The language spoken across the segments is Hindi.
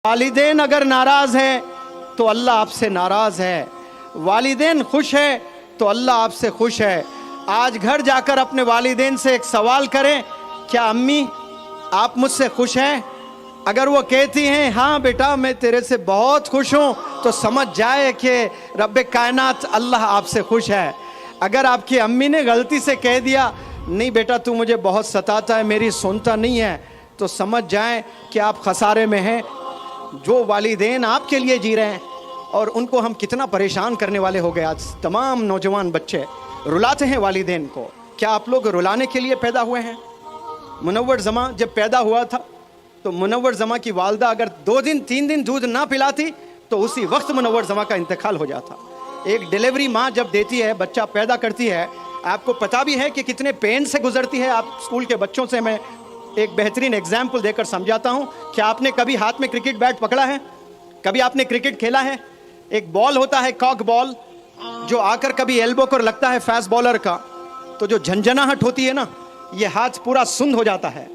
वालिदैन अगर नाराज है तो अल्लाह आपसे नाराज है, वालिदैन खुश है तो अल्लाह आपसे खुश है। आज घर जाकर अपने वालिदैन से एक सवाल करें, क्या अम्मी आप मुझसे खुश हैं? अगर वो कहती हैं हाँ बेटा मैं तेरे से बहुत खुश हूँ, तो समझ जाए कि रब्बे कायनात अल्लाह आपसे खुश है। अगर आपकी अम्मी ने गलती से कह दिया नहीं बेटा तू मुझे बहुत सताता है, मेरी सुनता नहीं है, तो समझ जाएं कि आप खसारे में हैं। जो वालिदैन आपके लिए जी रहे हैं और उनको हम कितना परेशान करने वाले हो गए। आज तमाम नौजवान बच्चे रुलाते हैं वालिदैन को। क्या आप लोग रुलाने के लिए पैदा हुए हैं? मुनव्वर जमा जब पैदा हुआ था तो मुनव्वर जमा की वालदा अगर 2 दिन 3 दिन दूध ना पिलाती तो उसी वक्त मुनव्वर जमा का इंतकाल हो जाता। एक डिलीवरी माँ जब देती है, बच्चा पैदा करती है, आपको पता भी है कि कितने पेन से गुजरती है। आप स्कूल के बच्चों से मैं एक बेहतरीन एग्जाम्पल देकर समझाता हूँ। क्या आपने कभी हाथ में क्रिकेट बैट पकड़ा है? कभी आपने क्रिकेट खेला है? एक बॉल होता है कॉक बॉल, जो आकर कभी एल्बो को लगता है फास्ट बॉलर का, तो जो झंझनाहट होती है ना, ये हाथ पूरा सुन्न हो जाता है।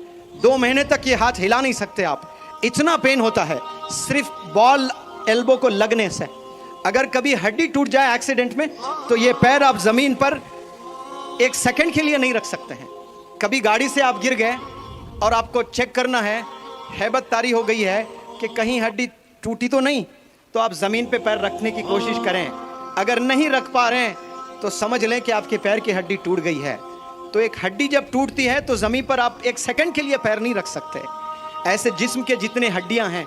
2 महीने तक ये हाथ हिला नहीं सकते आप, इतना पेन होता है सिर्फ बॉल एल्बो को लगने से। अगर कभी हड्डी टूट जाए एक्सीडेंट में तो ये पैर आप जमीन पर 1 सेकंड के लिए नहीं रख सकते हैं। कभी गाड़ी से आप गिर गए और आपको चेक करना है, हैबत तारी हो गई है कि कहीं हड्डी टूटी तो नहीं, तो आप ज़मीन पे पैर रखने की कोशिश करें। अगर नहीं रख पा रहे हैं तो समझ लें कि आपके पैर की हड्डी टूट गई है। तो एक हड्डी जब टूटती है तो ज़मीन पर आप 1 सेकंड के लिए पैर नहीं रख सकते। ऐसे जिस्म के जितने हड्डियां हैं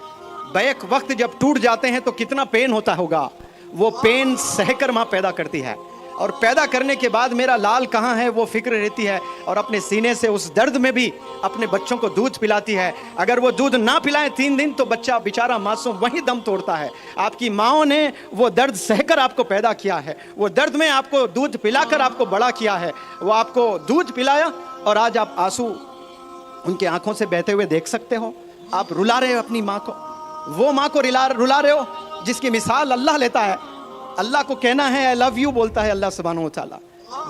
बैक वक्त जब टूट जाते हैं तो कितना पेन होता होगा। वो पेन सहकर माँ पैदा करती है, और पैदा करने के बाद मेरा लाल कहाँ है वो फिक्र रहती है, और अपने सीने से उस दर्द में भी अपने बच्चों को दूध पिलाती है। अगर वो दूध ना पिलाएं 3 दिन तो बच्चा बेचारा मासूम वहीं दम तोड़ता है। आपकी माँओं ने वो दर्द सहकर आपको पैदा किया है, वो दर्द में आपको दूध पिलाकर आपको बड़ा किया है। वो आपको दूध पिलाया और आज आप आंसू उनकी आंखों से बहते हुए देख सकते हो। आप रुला रहे हो अपनी माँ को, वो माँ को रुला रहे हो जिसकी मिसाल अल्लाह लेता है। अल्लाह को कहना है आई लव यू बोलता है अल्लाह सुब्हानहू व तआला।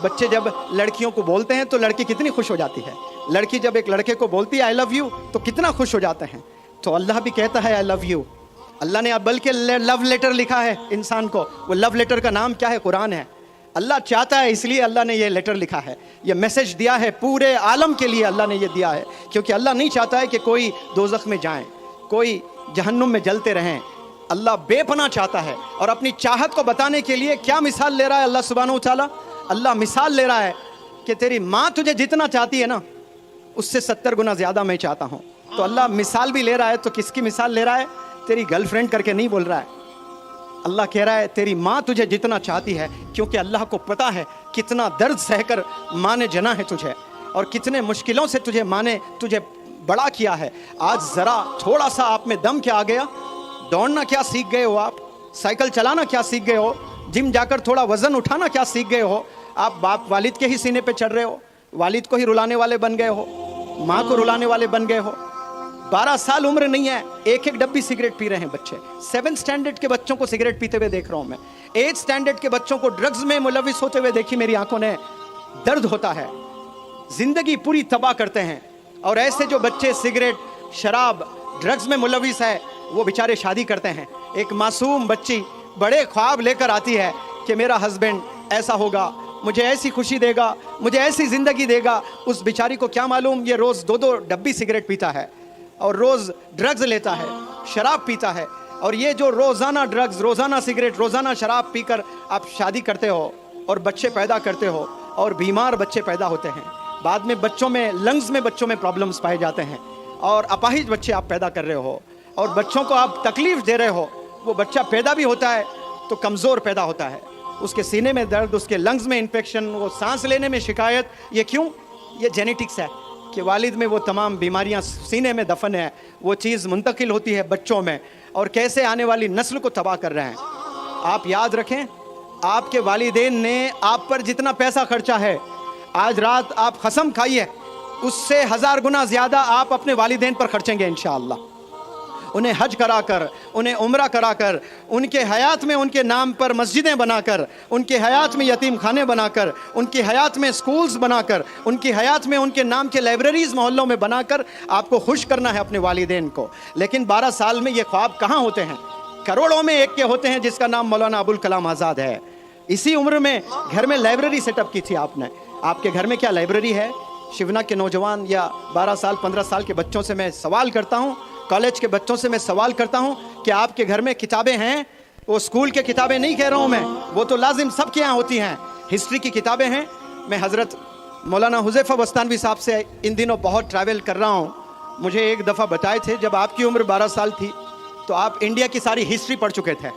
बच्चे जब लड़कियों को बोलते हैं तो लड़की कितनी खुश हो जाती है। लड़की जब एक लड़के को बोलती है आई लव यू तो कितना खुश हो जाते हैं। तो अल्लाह भी कहता है आई लव यू। अल्लाह ने अब बल्कि लव लेटर लिखा है इंसान को। वो लव लेटर का नाम क्या है? कुरान है। अल्लाह चाहता है इसलिए अल्लाह ने ये लेटर लिखा है, ये मैसेज दिया है पूरे आलम के लिए। अल्लाह ने ये दिया है क्योंकि अल्लाह नहीं चाहता है कि कोई दोज़ख में जाए, कोई जहन्नुम में जलते रहें। अल्लाह बेपनाह चाहता है, और अपनी चाहत को बताने के लिए क्या मिसाल ले रहा है अल्लाह सुब्हानहू व तआला? अल्लाह मिसाल ले रहा है कि तेरी माँ तुझे जितना चाहती है ना, उससे 70 गुना ज़्यादा मैं चाहता हूँ। तो अल्लाह मिसाल भी ले रहा है। तो किसकी मिसाल ले रहा है? तेरी गर्लफ्रेंड करके नहीं बोल रहा है। अल्लाह कह रहा है तेरी माँ तुझे जितना चाहती है, क्योंकि अल्लाह को पता है कितना दर्द सहकर माँ ने जना है तुझे, और कितने मुश्किलों से तुझे माँ ने तुझे बड़ा किया है। आज ज़रा थोड़ा सा आप में दम क्या आ गया? दौड़ना क्या सीख गए हो आप? साइकिल चलाना क्या सीख गए हो? जिम जाकर थोड़ा वज़न उठाना क्या सीख गए हो? आप बाप वालिद के ही सीने पे चढ़ रहे हो, वालिद को ही रुलाने वाले बन गए हो, माँ को रुलाने वाले बन गए हो। 12 साल उम्र नहीं है, 1-1 डब्बी सिगरेट पी रहे हैं बच्चे। 7th स्टैंडर्ड के बच्चों को सिगरेट पीते हुए देख रहा हूँ मैं। 8th स्टैंडर्ड के बच्चों को ड्रग्स में मुलविस होते हुए देखी मेरी आंखों ने। दर्द होता है, जिंदगी पूरी तबाह करते हैं। और ऐसे जो बच्चे सिगरेट, शराब, ड्रग्स में मुलविस है, वो बेचारे शादी करते हैं। एक मासूम बच्ची बड़े ख्वाब लेकर आती है कि मेरा हस्बैंड ऐसा होगा, मुझे ऐसी खुशी देगा, मुझे ऐसी ज़िंदगी देगा। उस बेचारी को क्या मालूम ये रोज़ 2-2 डब्बी सिगरेट पीता है, और रोज़ ड्रग्स लेता है, शराब पीता है। और ये जो रोज़ाना ड्रग्स, रोज़ाना सिगरेट, रोज़ाना शराब पीकर आप शादी करते हो और बच्चे पैदा करते हो, और बीमार बच्चे पैदा होते हैं। बाद में बच्चों में, लंग्स में बच्चों में प्रॉब्लम्स पाए जाते हैं, और अपाहिज बच्चे आप पैदा कर रहे हो, और बच्चों को आप तकलीफ़ दे रहे हो। वो बच्चा पैदा भी होता है तो कमज़ोर पैदा होता है, उसके सीने में दर्द, उसके लंग्स में इन्फेक्शन, वो सांस लेने में शिकायत। ये क्यों? ये जेनेटिक्स है कि वालिद में वो तमाम बीमारियां सीने में दफन है, वो चीज़ मुंतकिल होती है बच्चों में, और कैसे आने वाली नस्ल को तबाह कर रहे हैं। आप याद रखें, आपके वालिदैन ने आप पर जितना पैसा खर्चा है, आज रात आप कसम खाइए उससे 1000 गुना ज़्यादा आप अपने वालिदैन पर खर्चेंगे इंशाअल्लाह। उन्हें हज कराकर, उन्हें उम्रा कराकर, उनके हयात में उनके नाम पर मस्जिदें बनाकर, उनके हयात में यतीम खाने बनाकर, उनकी हयात में स्कूल्स बनाकर, उनकी हयात में उनके नाम के लाइब्रेरीज मोहल्लों में बनाकर आपको खुश करना है अपने वालिदैन को। लेकिन 12 साल में ये ख्वाब कहाँ होते हैं? करोड़ों में एक के होते हैं जिसका नाम मौलाना अबुल कलाम आज़ाद है। इसी उम्र में घर में लाइब्रेरी सेटअप की थी आपने। आपके घर में क्या लाइब्रेरी है? शिवना के नौजवान या 12 साल 15 साल के बच्चों से मैं सवाल करता हूँ, कॉलेज के बच्चों से मैं सवाल करता हूँ कि आपके घर में किताबें हैं? वो स्कूल के किताबें नहीं कह रहा हूँ मैं, वो तो लाजिम सबके यहाँ होती हैं। हिस्ट्री की किताबें हैं। मैं हज़रत मौलाना हुज़ैफ़ा बस्तानवी साहब से इन दिनों बहुत ट्रैवल कर रहा हूँ। मुझे एक दफ़ा बताए थे जब आपकी उम्र 12 साल थी तो आप इंडिया की सारी हिस्ट्री पढ़ चुके थे।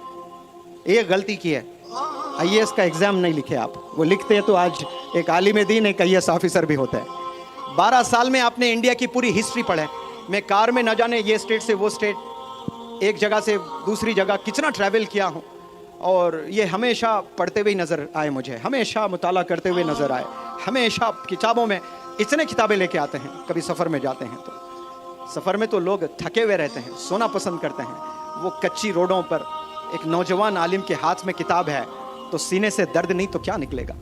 एक गलती की है, IAS का एग्ज़ाम नहीं लिखे आप। वो लिखते हैं तो आज एक आलिम दीन, एक IAS ऑफिसर भी होता है। 12 साल में आपने इंडिया की पूरी हिस्ट्री पढ़े। मैं कार में न जाने ये स्टेट से वो स्टेट, एक जगह से दूसरी जगह कितना ट्रैवल किया हूँ, और ये हमेशा पढ़ते हुए नज़र आए मुझे, हमेशा मुताला करते हुए नज़र आए, हमेशा किताबों में इतने किताबें लेके आते हैं। कभी सफ़र में जाते हैं तो सफ़र में तो लोग थके हुए रहते हैं, सोना पसंद करते हैं। वो कच्ची रोडों पर एक नौजवान आलिम के हाथ में किताब है तो सीने से दर्द नहीं तो क्या निकलेगा?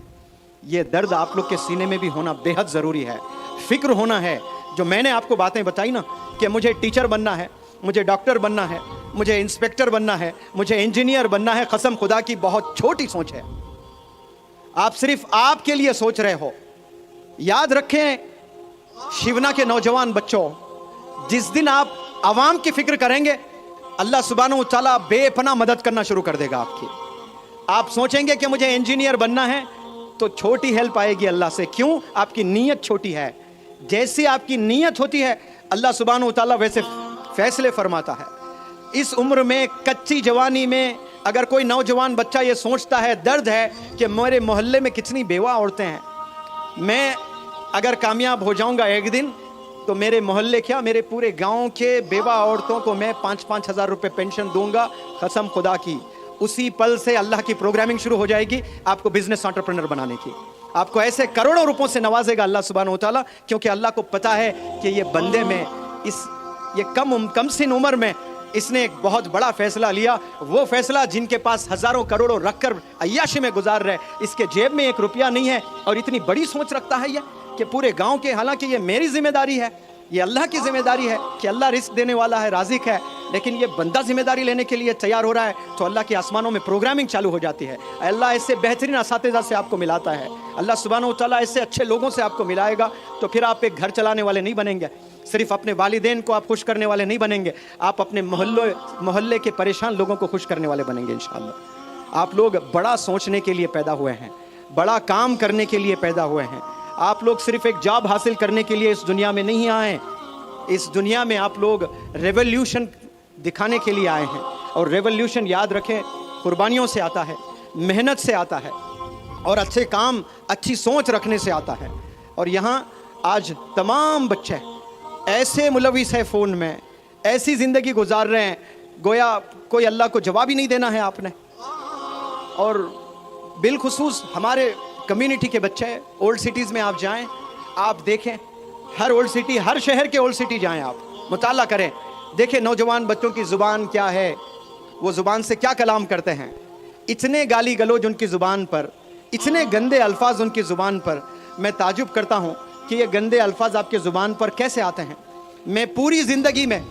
ये दर्द आप लोग के सीने में भी होना बेहद ज़रूरी है। फिक्र होना है। जो मैंने आपको बातें बताई ना कि मुझे टीचर बनना है, मुझे डॉक्टर बनना है, मुझे इंस्पेक्टर बनना है, मुझे इंजीनियर बनना है, कसम खुदा की बहुत छोटी सोच है। आप सिर्फ आपके लिए सोच रहे हो। याद रखें शिवना के नौजवान बच्चों, जिस दिन आप आवाम की फिक्र करेंगे अल्लाह सुब्हानहू तआला बेपनाह मदद करना शुरू कर देगा आपकी। आप सोचेंगे कि मुझे इंजीनियर बनना है तो छोटी हेल्प आएगी अल्लाह से। क्यों? आपकी नीयत छोटी है। जैसी आपकी नीयत होती है अल्लाह सुब्हानहू तआला वैसे फैसले फरमाता है। इस उम्र में, कच्ची जवानी में अगर कोई नौजवान बच्चा ये सोचता है, दर्द है कि मेरे मोहल्ले में कितनी बेवा औरतें हैं, मैं अगर कामयाब हो जाऊंगा एक दिन तो मेरे मोहल्ले क्या, मेरे पूरे गांव के बेवा औरतों को मैं 5-5 हज़ार रुपये पेंशन दूंगा, कसम खुदा की। उसी पल से अल्लाह की प्रोग्रामिंग शुरू हो जाएगी आपको बिजनेस एंटरप्रेन्योर बनाने की। आपको ऐसे करोड़ों रुपयों से नवाजेगा अल्लाह सुब्हानहू तआला, क्योंकि अल्लाह को पता है कि ये बंदे में ये कम सिन उम्र में इसने एक बहुत बड़ा फैसला लिया। वो फैसला जिनके पास हजारों करोड़ों रखकर अय्याशी में गुजार रहे, इसके जेब में 1 रुपया नहीं है और इतनी बड़ी सोच रखता है ये कि पूरे गांव के, हालांकि ये मेरी जिम्मेदारी है, ये अल्लाह की जिम्मेदारी है कि अल्लाह रिस्क देने वाला है, राज़िक है, लेकिन ये बंदा जिम्मेदारी लेने के लिए तैयार हो रहा है तो अल्लाह के आसमानों में प्रोग्रामिंग चालू हो जाती है। अल्लाह इससे बेहतरीन असातिज़ा से आपको मिलाता है। अल्लाह सुब्हानहू तआला इससे अच्छे लोगों से आपको मिलाएगा। तो फिर आप एक घर चलाने वाले नहीं बनेंगे, सिर्फ अपने वालिदैन को आप खुश करने वाले नहीं बनेंगे, आप अपने मोहल्ले के परेशान लोगों को खुश करने वाले बनेंगे इंशाअल्लाह। आप लोग बड़ा सोचने के लिए पैदा हुए हैं, बड़ा काम करने के लिए पैदा हुए हैं। आप लोग सिर्फ एक जॉब हासिल करने के लिए इस दुनिया में नहीं आए। इस दुनिया में आप लोग रेवोल्यूशन दिखाने के लिए आए हैं, और रेवोल्यूशन याद रखें कुर्बानियों से आता है, मेहनत से आता है, और अच्छे काम, अच्छी सोच रखने से आता है। और यहाँ आज तमाम बच्चे ऐसे मुलविस है फ़ोन में, ऐसी ज़िंदगी गुजार रहे हैं गोया कोई अल्लाह को जवाब ही नहीं देना है आपने। और बिलखुसूस हमारे कम्युनिटी के बच्चे, ओल्ड सिटीज़ में आप जाएं, आप देखें, हर ओल्ड सिटी, हर शहर के ओल्ड सिटी जाएं, आप मुताला करें, देखें नौजवान बच्चों की ज़ुबान क्या है, वो ज़ुबान से क्या कलाम करते हैं। इतने गाली गलौज उनकी ज़ुबान पर, इतने गंदे अल्फाज उनकी ज़ुबान पर। मैं ताजुब करता हूँ कि ये गंदे अल्फाज आपके ज़ुबान पर कैसे आते हैं। मैं पूरी ज़िंदगी में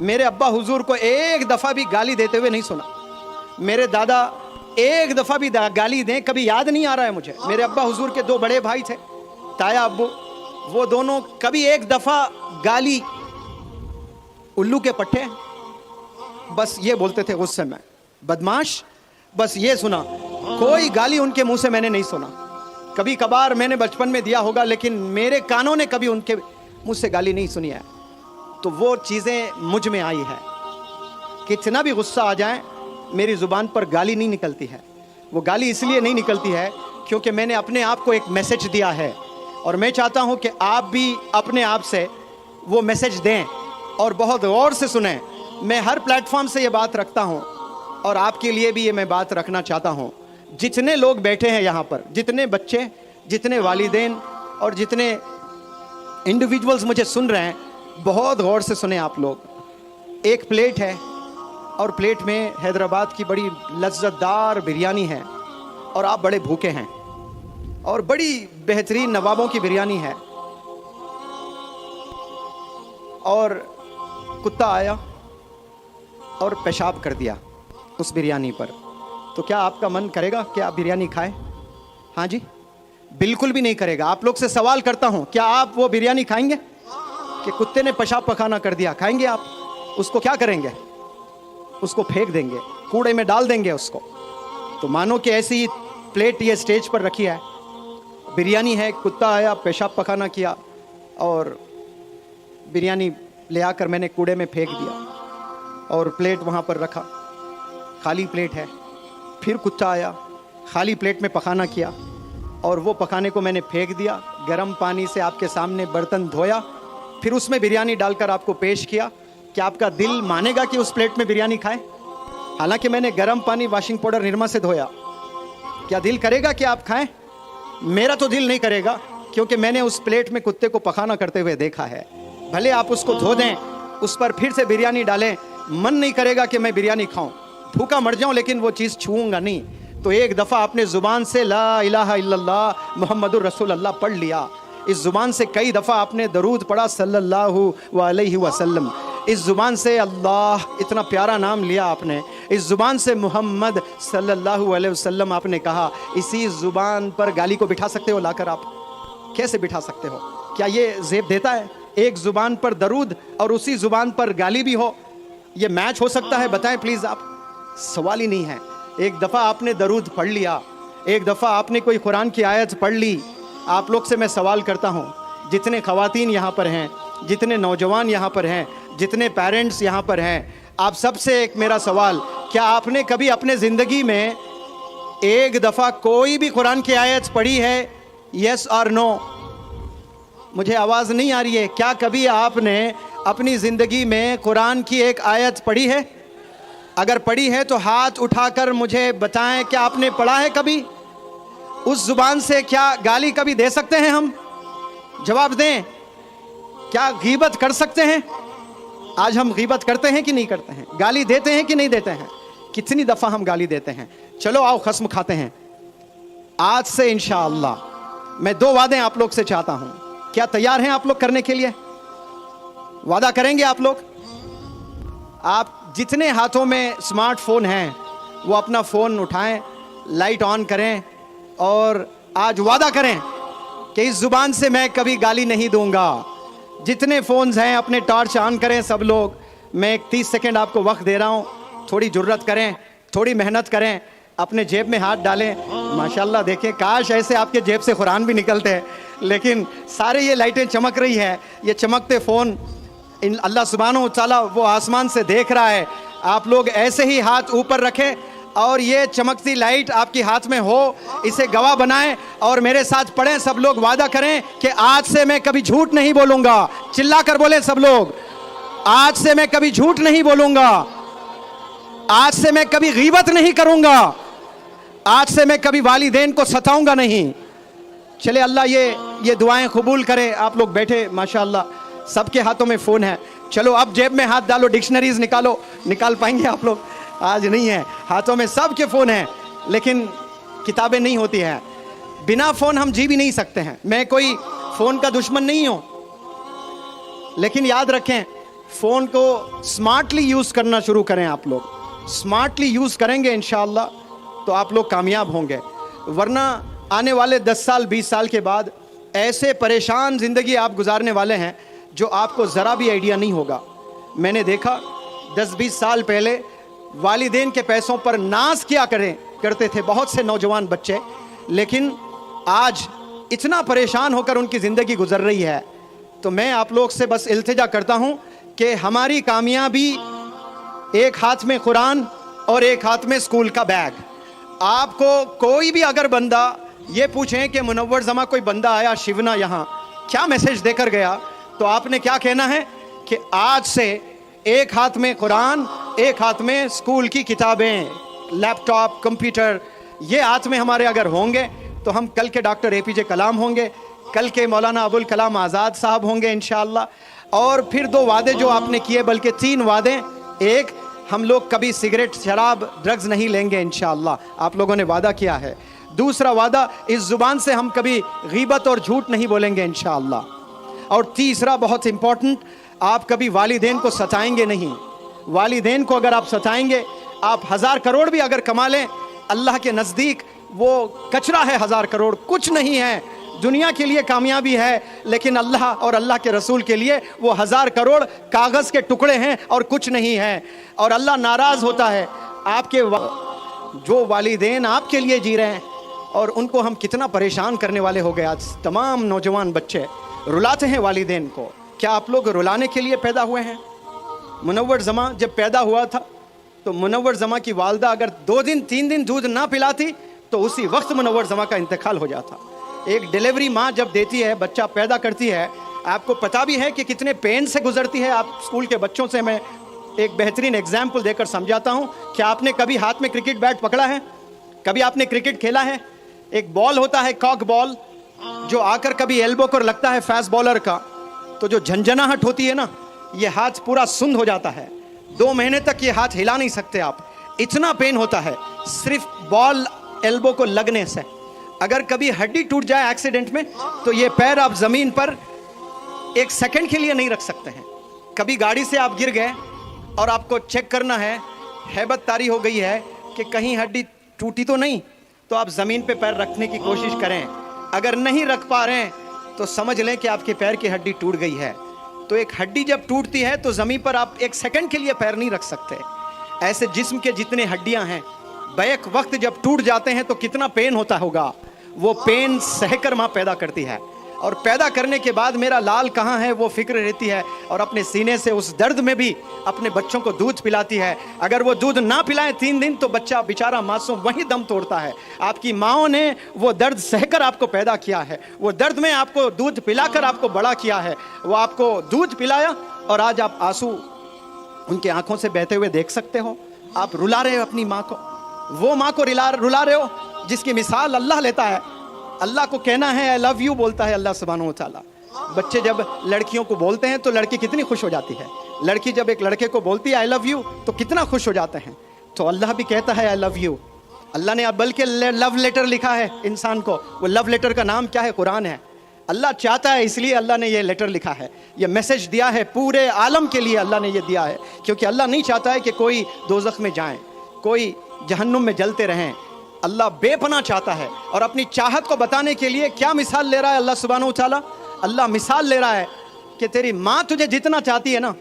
मेरे अब्बा हुजूर को एक दफ़ा भी गाली देते हुए नहीं सुना। मेरे दादा एक दफ़ा भी गाली दें कभी याद नहीं आ रहा है मुझे। मेरे अब्बा हुजूर के 2 बड़े भाई थे, ताया अब्बू, वो दोनों कभी एक दफ़ा गाली, उल्लू के पट्टे, बस ये बोलते थे गुस्से में, बदमाश, बस ये सुना। कोई गाली उनके मुंह से मैंने नहीं सुना। कभी कभार मैंने बचपन में दिया होगा, लेकिन मेरे कानों ने कभी उनके मुंह से गाली नहीं सुनी है। तो वो चीज़ें मुझ में आई है। कितना भी गुस्सा आ जाए मेरी ज़ुबान पर गाली नहीं निकलती है। वो गाली इसलिए नहीं निकलती है क्योंकि मैंने अपने आप को एक मैसेज दिया है, और मैं चाहता हूं कि आप भी अपने आप से वो मैसेज दें और बहुत गौर से सुनें। मैं हर प्लेटफॉर्म से ये बात रखता हूं और आपके लिए भी ये मैं बात रखना चाहता हूं। जितने लोग बैठे हैं यहाँ पर, जितने बच्चे, जितने वालिदैन और जितने इंडिविजुअल्स मुझे सुन रहे हैं, बहुत गौर से सुने आप लोग। एक प्लेट है और प्लेट में हैदराबाद की बड़ी लज्जतदार बिरयानी है और आप बड़े भूखे हैं और बड़ी बेहतरीन नवाबों की बिरयानी है और कुत्ता आया और पेशाब कर दिया उस बिरयानी पर, तो क्या आपका मन करेगा कि आप बिरयानी खाएं? हाँ जी, बिल्कुल भी नहीं करेगा। आप लोग से सवाल करता हूं, क्या आप वो बिरयानी खाएंगे कि कुत्ते ने पेशाब पखाना कर दिया? खाएंगे आप? उसको क्या करेंगे? उसको फेंक देंगे, कूड़े में डाल देंगे उसको। तो मानो कि ऐसी ही प्लेट ये स्टेज पर रखी है, बिरयानी है, कुत्ता आया, पेशाब पखाना किया और बिरयानी ले आकर मैंने कूड़े में फेंक दिया और प्लेट वहाँ पर रखा, खाली प्लेट है। फिर कुत्ता आया, खाली प्लेट में पखाना किया और वो पखाने को मैंने फेंक दिया। गर्म पानी से आपके सामने बर्तन धोया, फिर उसमें बिरयानी डालकर आपको पेश किया। क्या आपका दिल मानेगा कि उस प्लेट में बिरयानी खाएं? हालांकि मैंने गर्म पानी वॉशिंग पाउडर निरमा से धोया। क्या दिल करेगा कि आप खाएं? मेरा तो दिल नहीं करेगा, क्योंकि मैंने उस प्लेट में कुत्ते को पखाना करते हुए देखा है। भले आप उसको धो दें, उस पर फिर से बिरयानी डालें, मन नहीं करेगा कि मैं बिरयानी खाऊं, भूखा मर जाऊं, लेकिन वो चीज़ छूऊंगा नहीं। तो एक दफ़ा आपने ज़ुबान से ला इलाहा इल्लल्लाह मुहम्मदुर रसूलुल्लाह पढ़ लिया। इस ज़ुबान से कई दफ़ा आपने दरूद पढ़ा सल्लल्लाहु अलैहि वसल्लम। इस ज़ुबान से अल्लाह इतना प्यारा नाम लिया आपने। इस ज़ुबान से मोहम्मद सल्लल्लाहु अलैहि वसल्लम आपने कहा। इसी ज़ुबान पर गाली को बिठा सकते हो लाकर? आप कैसे बिठा सकते हो? क्या ये ज़ेब देता है? एक ज़ुबान पर दरूद और उसी ज़ुबान पर गाली भी हो, ये मैच हो सकता है? बताएं प्लीज़ आप। सवाल ही नहीं है। एक दफ़ा आपने दरूद पढ़ लिया, एक दफ़ा आपने कोई कुरान की आयत पढ़ ली। आप लोग से मैं सवाल करता हूँ, जितने ख़वातीन यहाँ पर हैं, जितने नौजवान यहाँ पर हैं, जितने पेरेंट्स यहाँ पर हैं, आप सबसे एक मेरा सवाल, क्या आपने कभी अपने ज़िंदगी में एक दफ़ा कोई भी कुरान की आयत पढ़ी है? यस और नो? मुझे आवाज़ नहीं आ रही है। क्या कभी आपने अपनी ज़िंदगी में कुरान की एक आयत पढ़ी है? अगर पढ़ी है तो हाथ उठाकर मुझे बताएं, क्या आपने पढ़ा है कभी? उस ज़ुबान से क्या गाली कभी दे सकते हैं हम? जवाब दें। क्या गीबत कर सकते हैं? आज हम गीबत करते हैं कि नहीं करते हैं? गाली देते हैं कि नहीं देते हैं? कितनी दफ़ा हम गाली देते हैं? चलो आओ खस्म खाते हैं। आज से इंशाअल्लाह मैं 2 वादे आप लोग से चाहता हूं। क्या तैयार हैं आप लोग करने के लिए? वादा करेंगे आप लोग? आप जितने हाथों में स्मार्टफोन हैं वो अपना फ़ोन उठाएं, लाइट ऑन करें और आज वादा करें कि इस ज़ुबान से मैं कभी गाली नहीं दूंगा। जितने फ़ोन्स हैं अपने टॉर्च ऑन करें सब लोग। मैं एक 30 सेकंड आपको वक्त दे रहा हूं। थोड़ी जुर्रत करें, थोड़ी मेहनत करें, अपने जेब में हाथ डालें। माशाल्लाह देखें, काश ऐसे आपके जेब से कुरान भी निकलते हैं, लेकिन सारे ये लाइटें चमक रही है। ये चमकते फ़ोन इन अल्लाह सुब्हानहू तआला वो आसमान से देख रहा है। आप लोग ऐसे ही हाथ ऊपर रखें और ये चमकती लाइट आपके हाथ में हो, इसे गवाह बनाएं और मेरे साथ पढ़ें सब लोग। वादा करें कि आज से मैं कभी झूठ नहीं बोलूंगा। चिल्ला कर बोले सब लोग, आज से मैं कभी झूठ नहीं बोलूंगा। आज से मैं कभी गीबत नहीं करूंगा। आज से मैं कभी वालिदैन को सताऊंगा नहीं। चले अल्लाह ये दुआएं कबूल करे। आप लोग बैठे माशाअल्लाह, सबके हाथों में फ़ोन है। चलो अब जेब में हाथ डालो, डिक्शनरीज निकालो। निकाल पाएंगे आप लोग? आज नहीं है, हाथों में सबके फ़ोन हैं, लेकिन किताबें नहीं होती हैं। बिना फ़ोन हम जी भी नहीं सकते हैं। मैं कोई फ़ोन का दुश्मन नहीं हूँ, लेकिन याद रखें फ़ोन को स्मार्टली यूज़ करना शुरू करें। आप लोग स्मार्टली यूज़ करेंगे इंशाअल्लाह तो आप लोग कामयाब होंगे। वरना आने वाले 10 साल 20 साल के बाद ऐसे परेशान ज़िंदगी आप गुजारने वाले हैं जो आपको ज़रा भी आइडिया नहीं होगा। मैंने देखा 10-20 साल पहले वालिदैन के पैसों पर नाज किया करते थे बहुत से नौजवान बच्चे, लेकिन आज इतना परेशान होकर उनकी ज़िंदगी गुजर रही है। तो मैं आप लोग से बस इल्तिजा करता हूँ कि हमारी कामयाबी एक हाथ में कुरान और एक हाथ में स्कूल का बैग। आपको कोई भी अगर बंदा ये पूछें कि मुनव्वर जमा कोई बंदा आया शिवना यहाँ क्या मैसेज देकर गया, तो आपने क्या कहना है कि आज से एक हाथ में कुरान, एक हाथ में स्कूल की किताबें, लैपटॉप, कंप्यूटर, ये हाथ में हमारे अगर होंगे तो हम कल के डॉक्टर APJ कलाम होंगे, कल के मौलाना अबुल कलाम आज़ाद साहब होंगे इंशाअल्लाह। और फिर 2 वादे जो आपने किए, बल्कि 3 वादे। एक, हम लोग कभी सिगरेट, शराब, ड्रग्स नहीं लेंगे इंशाअल्लाह, आप लोगों ने वादा किया है। दूसरा वादा, इस जुबान से हम कभी गीबत और झूठ नहीं बोलेंगे इंशाअल्लाह। और तीसरा बहुत इंपॉर्टेंट, आप कभी वालिदैन को सताएंगे नहीं। वालिदैन को अगर आप सताएंगे, आप 1000 करोड़ भी अगर कमा लें, अल्लाह के नज़दीक वो कचरा है। 1000 करोड़ कुछ नहीं है, दुनिया के लिए कामयाबी है, लेकिन अल्लाह और अल्लाह के रसूल के लिए वो 1000 करोड़ कागज़ के टुकड़े हैं और कुछ नहीं है। और अल्लाह नाराज़ होता है आपके जो वालिदैन आपके लिए जी रहे हैं, और उनको हम कितना परेशान करने वाले हो गए। आज तमाम नौजवान बच्चे रुलाते हैं वालिदैन को। क्या आप लोग रुलाने के लिए पैदा हुए हैं? मुनव्वर ज़मा जब पैदा हुआ था तो मुनव्वर ज़मा की वालदा अगर 2 दिन 3 दिन दूध ना पिलाती तो उसी वक्त मुनव्वर ज़मा का इंतकाल हो जाता। एक डिलीवरी माँ जब देती है, बच्चा पैदा करती है, आपको पता भी है कि कितने पेन से गुजरती है। आप स्कूल के बच्चों से मैं एक बेहतरीन एग्जाम्पल देकर समझाता हूँ। क्या आपने कभी हाथ में क्रिकेट बैट पकड़ा है? कभी आपने क्रिकेट खेला है? एक बॉल होता है कॉक बॉल, जो आकर कभी एल्बो को लगता है फास्ट बॉलर का, तो जो झंझनाहट होती है ना, ये हाथ पूरा सुन्न हो जाता है। 2 महीने तक ये हाथ हिला नहीं सकते आप, इतना पेन होता है सिर्फ बॉल एल्बो को लगने से। अगर कभी हड्डी टूट जाए एक्सीडेंट में तो ये पैर आप ज़मीन पर 1 सेकंड के लिए नहीं रख सकते हैं। कभी गाड़ी से आप गिर गए और आपको चेक करना है, हैबत तारी हो गई है कि कहीं हड्डी टूटी तो नहीं, तो आप ज़मीन पे पैर रखने की कोशिश करें। अगर नहीं रख पा रहे हैं तो समझ लें कि आपके पैर की हड्डी टूट गई है। तो एक हड्डी जब टूटती है तो ज़मीन पर आप 1 सेकंड के लिए पैर नहीं रख सकते। ऐसे जिस्म के जितने हड्डियां हैं, बैक वक्त जब टूट जाते हैं तो कितना पेन होता होगा। वो पेन सहकर माँ पैदा करती है, और पैदा करने के बाद मेरा लाल कहाँ है वो फिक्र रहती है, और अपने सीने से उस दर्द में भी अपने बच्चों को दूध पिलाती है। अगर वो दूध ना पिलाए 3 दिन तो बच्चा बेचारा मासूम वहीं दम तोड़ता है। आपकी माँओं ने वो दर्द सहकर आपको पैदा किया है, वो दर्द में आपको दूध पिलाकर आपको बड़ा किया है। वो आपको दूध पिलाया और आज आप आंसू उनके आंखों से बहते हुए देख सकते हो। आप रुला रहे हो अपनी माँ को, वो माँ को रुला रहे हो जिसकी मिसाल अल्लाह लेता है। अल्लाह को कहना है आई लव यू, बोलता है अल्लाह सुब्हानहू व तआला। बच्चे जब लड़कियों को बोलते हैं तो लड़की कितनी खुश हो जाती है। लड़की जब एक लड़के को बोलती है आई लव यू तो कितना खुश हो जाते हैं। तो अल्लाह भी कहता है आई लव यू। अल्लाह ने बल्कि लव लेटर लिखा है इंसान को। वो लव लेटर का नाम क्या है? कुरान है। अल्लाह चाहता है इसलिए अल्लाह ने ये लेटर लिखा है, ये मैसेज दिया है पूरे आलम के लिए। अल्लाह ने ये दिया है क्योंकि अल्लाह नहीं चाहता है कि कोई दोज़ख में जाए, कोई जहन्नुम में जलते रहें। अल्लाह बेपनाह चाहता है, और अपनी चाहत को बताने के लिए क्या मिसाल ले रहा है अल्लाह सुब्हानहू व तआला? अल्लाह मिसाल ले रहा है कि तेरी माँ तुझे जितना चाहती है ना,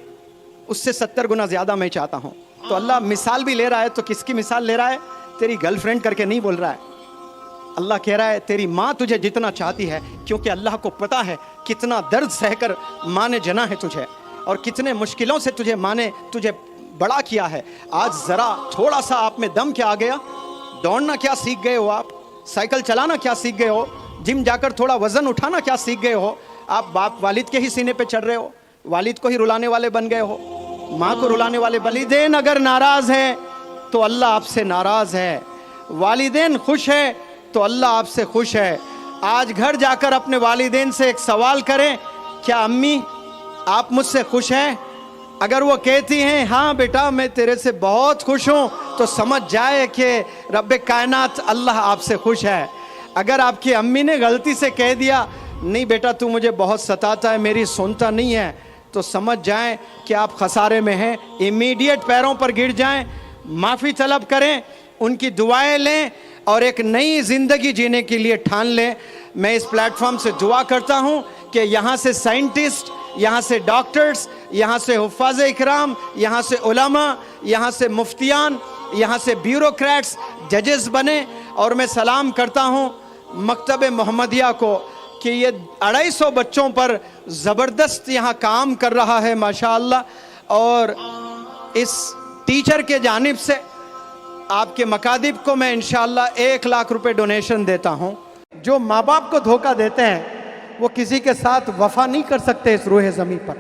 उससे 70 गुना ज़्यादा मैं चाहता हूँ। तो अल्लाह मिसाल भी ले रहा है। तो किसकी मिसाल ले रहा है? तेरी गर्लफ्रेंड करके नहीं बोल रहा है। अल्लाह कह रहा है तेरी माँ तुझे जितना चाहती है, क्योंकि अल्लाह को पता है कितना दर्द सहकर माँ ने जना है तुझे, और कितने मुश्किलों से तुझे माँ ने तुझे बड़ा किया है। आज ज़रा थोड़ा सा आप में दम क्या आ गया? दौड़ना क्या सीख गए हो आप? साइकिल चलाना क्या सीख गए हो? जिम जाकर थोड़ा वज़न उठाना क्या सीख गए हो? आप बाप वालिद के ही सीने पे चढ़ रहे हो, वालिद को ही रुलाने वाले बन गए हो, माँ को रुलाने वाले। वालिदैन अगर नाराज़ है तो अल्लाह आपसे नाराज़ है, वालिदैन खुश है तो अल्लाह आपसे खुश है। आज घर जाकर अपने वालिदैन से एक सवाल करें, क्या अम्मी आप मुझसे खुश हैं? अगर वो कहती हैं हाँ बेटा मैं तेरे से बहुत खुश हूँ, तो समझ जाए कि रब्बे कायनात अल्लाह आपसे खुश है। अगर आपकी अम्मी ने गलती से कह दिया नहीं बेटा तू मुझे बहुत सताता है, मेरी सुनता नहीं है, तो समझ जाएं कि आप खसारे में हैं। इमीडिएट पैरों पर गिर जाएं, माफ़ी तलब करें, उनकी दुआएं लें और एक नई ज़िंदगी जीने के लिए ठान लें। मैं इस प्लेटफॉर्म से दुआ करता हूँ कि यहाँ से साइंटिस्ट, यहाँ से डॉक्टर्स, यहाँ से हुफ़ाज़ इकराम, यहाँ से उलमा, यहाँ से मुफ्तियान, यहाँ से ब्यूरोक्रेट्स, जजेस बने। और मैं सलाम करता हूँ मकतब मोहम्मदिया को कि ये 250 बच्चों पर ज़बरदस्त यहाँ काम कर रहा है माशाअल्लाह। और इस टीचर के जानिब से आपके मकादिब को मैं इंशाअल्लाह 1 लाख रुपए डोनेशन देता हूँ। जो माँ बाप को धोखा देते हैं वो किसी के साथ वफा नहीं कर सकते इस रूह ज़मीन पर।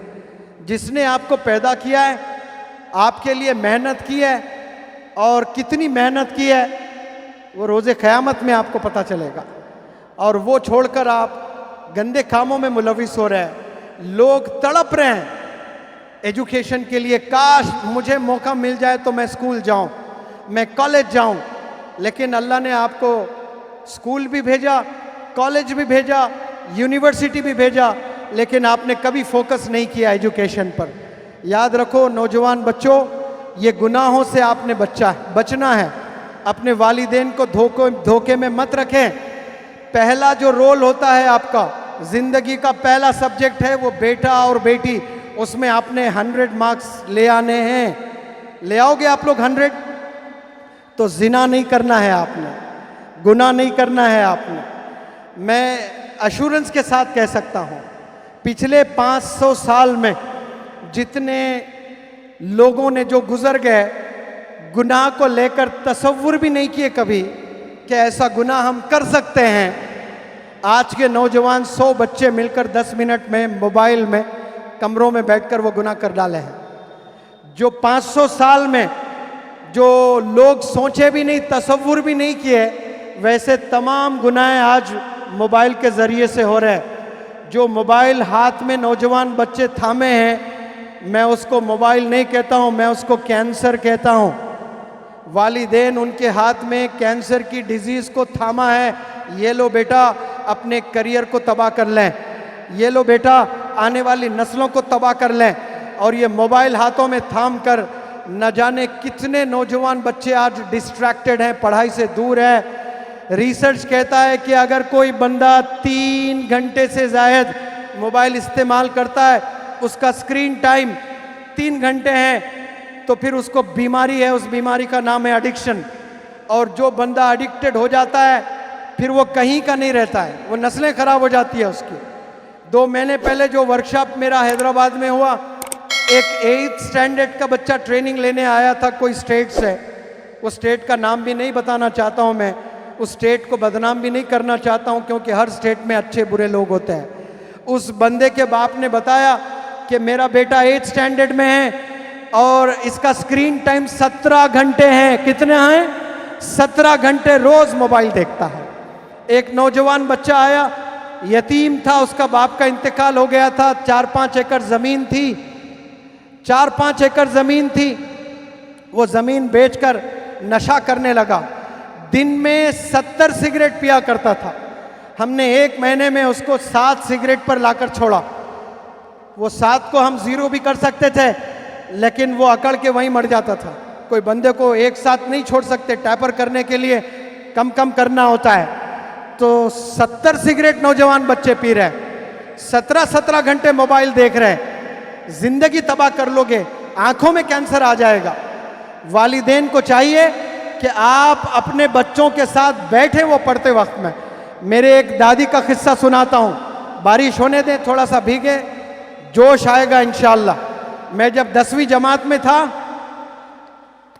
जिसने आपको पैदा किया है, आपके लिए मेहनत की है, और कितनी मेहनत की है वो रोज़े क़यामत में आपको पता चलेगा। और वो छोड़कर आप गंदे कामों में मुलविस हो रहे हैं। लोग तड़प रहे हैं एजुकेशन के लिए। काश मुझे मौका मिल जाए तो मैं स्कूल जाऊं, मैं कॉलेज जाऊं, लेकिन अल्लाह ने आपको स्कूल भी भेजा, कॉलेज भी भेजा, यूनिवर्सिटी भी भेजा, लेकिन आपने कभी फोकस नहीं किया एजुकेशन पर। याद रखो नौजवान बच्चों, ये गुनाहों से आपने बचना है। अपने वालिदैन को धोखे में मत रखें। पहला जो रोल होता है आपका, जिंदगी का पहला सब्जेक्ट है वो बेटा और बेटी, उसमें आपने 100 मार्क्स ले आने हैं। ले आओगे आप लोग 100? तो जिना नहीं करना है आपने, गुनाह नहीं करना है आपने। मैं अश्योरेंस के साथ कह सकता हूं, पिछले 500 साल में जितने लोगों ने जो गुजर गए, गुनाह को लेकर तसव्वुर भी नहीं किए कभी कि ऐसा गुनाह हम कर सकते हैं। आज के नौजवान 100 बच्चे मिलकर 10 मिनट में मोबाइल में कमरों में बैठकर वो गुनाह कर डाले हैं। जो 500 साल में जो लोग सोचे भी नहीं, तसव्वुर भी नहीं किए, वैसे तमाम गुनाह आज मोबाइल के ज़रिए से हो रहे हैं। जो मोबाइल हाथ में नौजवान बच्चे थामे हैं, मैं उसको मोबाइल नहीं कहता हूँ, मैं उसको कैंसर कहता हूँ। वालिदैन उनके हाथ में कैंसर की डिजीज़ को थामा है। ये लो बेटा अपने करियर को तबाह कर लें, ये लो बेटा आने वाली नस्लों को तबाह कर लें। और ये मोबाइल हाथों में थाम कर न जाने कितने नौजवान बच्चे आज डिस्ट्रैक्टेड हैं, पढ़ाई से दूर है। रिसर्च कहता है कि अगर कोई बंदा 3 घंटे से ज़ायद मोबाइल इस्तेमाल करता है, उसका स्क्रीन टाइम 3 घंटे हैं, तो फिर उसको बीमारी है, उस बीमारी का नाम है एडिक्शन। और जो बंदा एडिक्टेड हो जाता है फिर वो कहीं का नहीं रहता है, वो नस्लें खराब हो जाती है उसकी। 2 महीने पहले जो वर्कशॉप मेरा हैदराबाद में हुआ, एक 8th स्टैंडर्ड का बच्चा ट्रेनिंग लेने आया था कोई स्टेट से। वो स्टेट का नाम भी नहीं बताना चाहता हूँ मैं, उस स्टेट को बदनाम भी नहीं करना चाहता हूँ, क्योंकि हर स्टेट में अच्छे बुरे लोग होते हैं। उस बंदे के बाप ने बताया कि मेरा बेटा 8th स्टैंडर्ड में है और इसका स्क्रीन टाइम 17 घंटे है। कितने हैं? 17 घंटे रोज मोबाइल देखता है। एक नौजवान बच्चा आया, यतीम था, उसका बाप का इंतकाल हो गया था। 4-5 एकड़ जमीन थी, 4-5 एकड़ जमीन थी। वो जमीन बेचकर नशा करने लगा। दिन में 70 सिगरेट पिया करता था। हमने 1 महीने में उसको 7 सिगरेट पर लाकर छोड़ा। वो 7 को हम 0 भी कर सकते थे, लेकिन वो अकड़ के वहीं मर जाता था। कोई बंदे को एक साथ नहीं छोड़ सकते, टैपर करने के लिए कम कम करना होता है। तो 70 सिगरेट नौजवान बच्चे पी रहे, 17-17 घंटे मोबाइल देख रहे। जिंदगी तबाह कर लोगे, आंखों में कैंसर आ जाएगा। वालिदैन को चाहिए कि आप अपने बच्चों के साथ बैठे वो पढ़ते वक्त में। मेरे एक दादी का किस्सा सुनाता हूँ, बारिश होने दें, थोड़ा सा भीगे, जोश आएगा इंशाअल्लाह। मैं जब 10वीं जमात में था,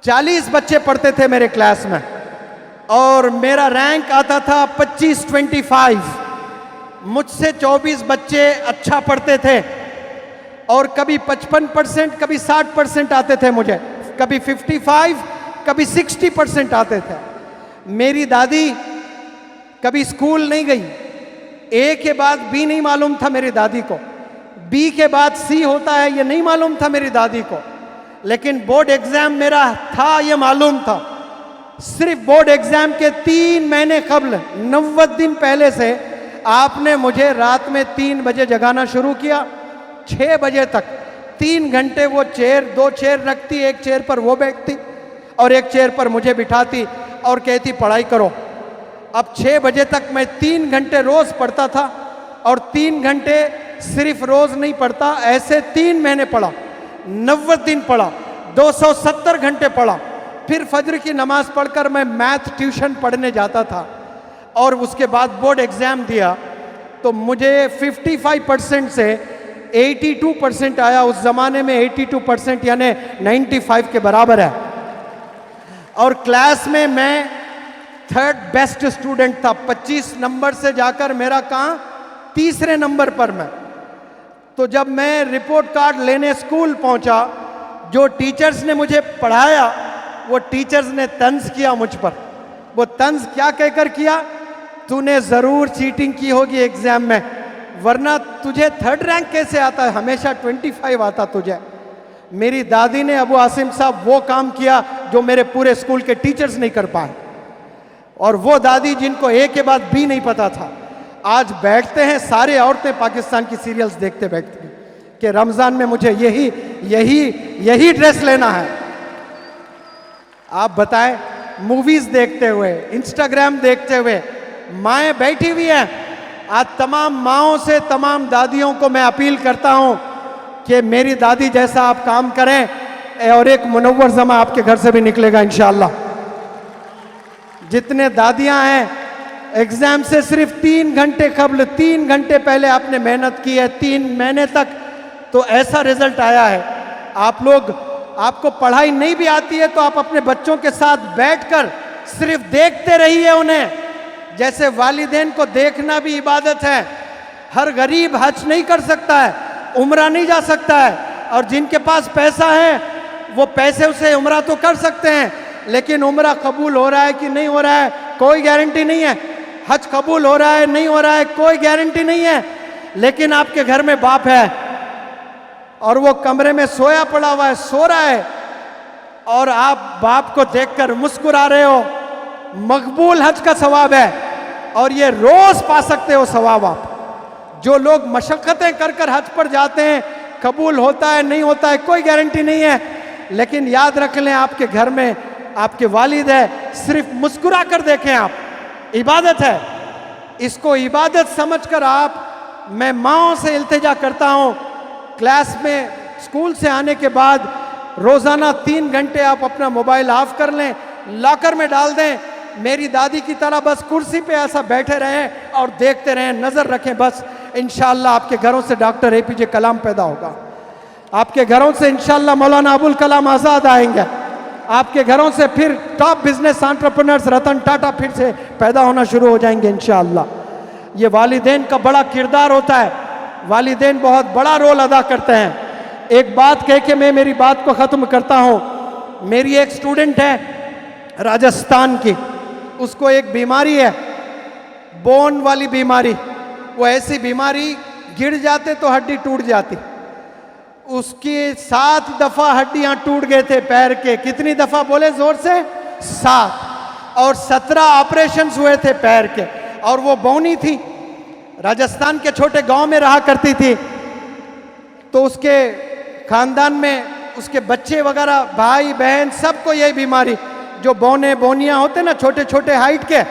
40 बच्चे पढ़ते थे मेरे क्लास में और मेरा रैंक आता था 25-25। मुझसे 24 बच्चे अच्छा पढ़ते थे और कभी 55%, कभी 60% आते थे मुझे, कभी 55, कभी 60% आते थे। मेरी दादी कभी स्कूल नहीं गई, ए के बाद बी नहीं मालूम था मेरी दादी को, बी के बाद सी होता है ये नहीं मालूम था मेरी दादी को, लेकिन बोर्ड एग्जाम मेरा था ये मालूम था। सिर्फ बोर्ड एग्जाम के 3 महीने कबल, 90 दिन पहले से आपने मुझे रात में 3 बजे जगाना शुरू किया, 6 बजे तक 3 घंटे वो चेयर, 2 चेयर रखती, एक चेयर पर वो बैठती और एक चेयर पर मुझे बिठाती और कहती पढ़ाई करो। अब 6 बजे तक मैं 3 घंटे रोज पढ़ता था और 3 घंटे सिर्फ रोज नहीं पढ़ता, ऐसे 3 महीने पढ़ा, 90 दिन पढ़ा, 270 घंटे पढ़ा। फिर फजर की नमाज पढ़कर मैं मैथ ट्यूशन पढ़ने जाता था और उसके बाद बोर्ड एग्जाम दिया तो मुझे 55% से 82% आया। उस जमाने में 82% यानी 95 के बराबर है। और क्लास में मैं 3rd बेस्ट स्टूडेंट था, 25 नंबर से जाकर मेरा कहाँ 3रे नंबर पर मैं। तो जब मैं रिपोर्ट कार्ड लेने स्कूल पहुंचा, जो टीचर्स ने मुझे पढ़ाया वो टीचर्स ने तंज किया मुझ पर। वो तंज क्या कहकर किया, तूने जरूर चीटिंग की होगी एग्जाम में, वरना तुझे 3rd रैंक कैसे आता है, हमेशा 25 आता तुझे। मेरी दादी ने अबू आसिम साहब वो काम किया जो मेरे पूरे स्कूल के टीचर्स नहीं कर पाए, और वो दादी जिनको ए के बाद बी नहीं पता था, आज बैठते हैं सारे औरतें पाकिस्तान की सीरियल्स देखते बैठते हैं कि रमजान में मुझे यही यही यही ड्रेस लेना है। आप बताएं, मूवीज देखते हुए, इंस्टाग्राम देखते हुए माएं बैठी हुई हैं। आज तमाम माओं से, तमाम दादियों को मैं अपील करता हूं कि मेरी दादी जैसा आप काम करें और एक मुनव्वर जमा आपके घर से भी निकलेगा इंशाअल्लाह। जितने दादियां हैं, एग्जाम से सिर्फ 3 घंटे कबल, 3 घंटे पहले आपने मेहनत की है, 3 महीने तक, तो ऐसा रिजल्ट आया है। आप लोग, आपको पढ़ाई नहीं भी आती है तो आप अपने बच्चों के साथ बैठकर सिर्फ देखते रहिए उन्हें। जैसे वालिदैन को देखना भी इबादत है। हर गरीब हज नहीं कर सकता है, उम्रा नहीं जा सकता है, और जिनके पास पैसा है वो पैसे से उम्रा तो कर सकते हैं, लेकिन उम्रा कबूल हो रहा है कि नहीं हो रहा है कोई गारंटी नहीं है। हज कबूल हो रहा है नहीं हो रहा है कोई गारंटी नहीं है। लेकिन आपके घर में बाप है और वो कमरे में सोया पड़ा हुआ है, सो रहा है, और आप बाप को देखकर मुस्कुरा रहे हो, मकबूल हज का सवाब है, और ये रोज पा सकते हो सवाब आप। जो लोग मशक्क़तें कर कर हज पर जाते हैं, कबूल होता है नहीं होता है कोई गारंटी नहीं है, लेकिन याद रख लें आपके घर में आपके वालिद है, सिर्फ मुस्कुरा कर देखें आप, इबादत है। इसको इबादत समझकर आप, मैं माओं से इल्तिजा करता हूं, क्लास में स्कूल से आने के बाद रोजाना 3 घंटे आप अपना मोबाइल ऑफ कर लें, लॉकर में डाल दें। मेरी दादी की तरह बस कुर्सी पे ऐसा बैठे रहें और देखते रहें, नजर रखें बस। इंशाअल्लाह आपके घरों से डॉक्टर APJ कलाम पैदा होगा, आपके घरों से इंशाअल्लाह मौलाना अबुल कलाम आज़ाद आएंगे, आपके घरों से फिर top business entrepreneurs Ratan Tata फिर से पैदा होना शुरू हो जाएंगे इंशाअल्लाह। ये वालिदैन का बड़ा किरदार होता है, वालिदैन बहुत बड़ा रोल अदा करते हैं। एक बात कह के मैं मेरी बात को ख़त्म करता हूँ। मेरी एक स्टूडेंट है राजस्थान की, उसको एक बीमारी है, बोन वाली बीमारी। वो ऐसी बीमारी, गिर जाते तो हड्डी टूट जाती। उसकी 7 दफा हड्डियां टूट गए थे पैर के। कितनी दफा बोले जोर से? 7। और 17 ऑपरेशंस हुए थे पैर के, और वो बौनी थी, राजस्थान के छोटे गांव में रहा करती थी। तो उसके खानदान में उसके बच्चे वगैरह, भाई बहन, सबको यही बीमारी, जो बौने बौनियां होते ना छोटे छोटे हाइट के,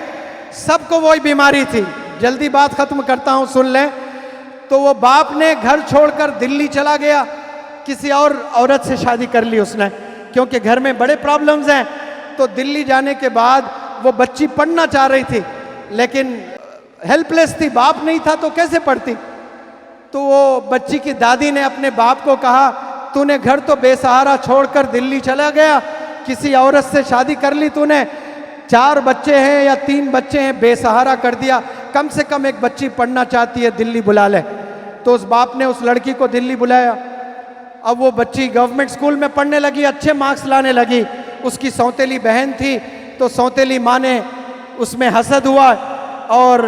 सबको वही बीमारी थी। जल्दी बात खत्म करता हूं, सुन लें। तो वो बाप ने घर छोड़कर दिल्ली चला गया, किसी और औरत से शादी कर ली उसने, क्योंकि घर में बड़े प्रॉब्लम्स हैं। तो दिल्ली जाने के बाद वो बच्ची पढ़ना चाह रही थी, लेकिन हेल्पलेस थी, बाप नहीं था तो कैसे पढ़ती। तो वो बच्ची की दादी ने अपने बाप को कहा, तूने घर तो बेसहारा छोड़कर दिल्ली चला गया, किसी औरत से शादी कर ली तूने, 4 बच्चे हैं या 3 बच्चे हैं, बेसहारा कर दिया, कम से कम एक बच्ची पढ़ना चाहती है, दिल्ली बुला ले। तो उस बाप ने उस लड़की को दिल्ली बुलाया। अब वो बच्ची गवर्नमेंट स्कूल में पढ़ने लगी, अच्छे मार्क्स लाने लगी। उसकी सौतेली बहन थी, तो सौतेली माँ ने उसमें हसद हुआ और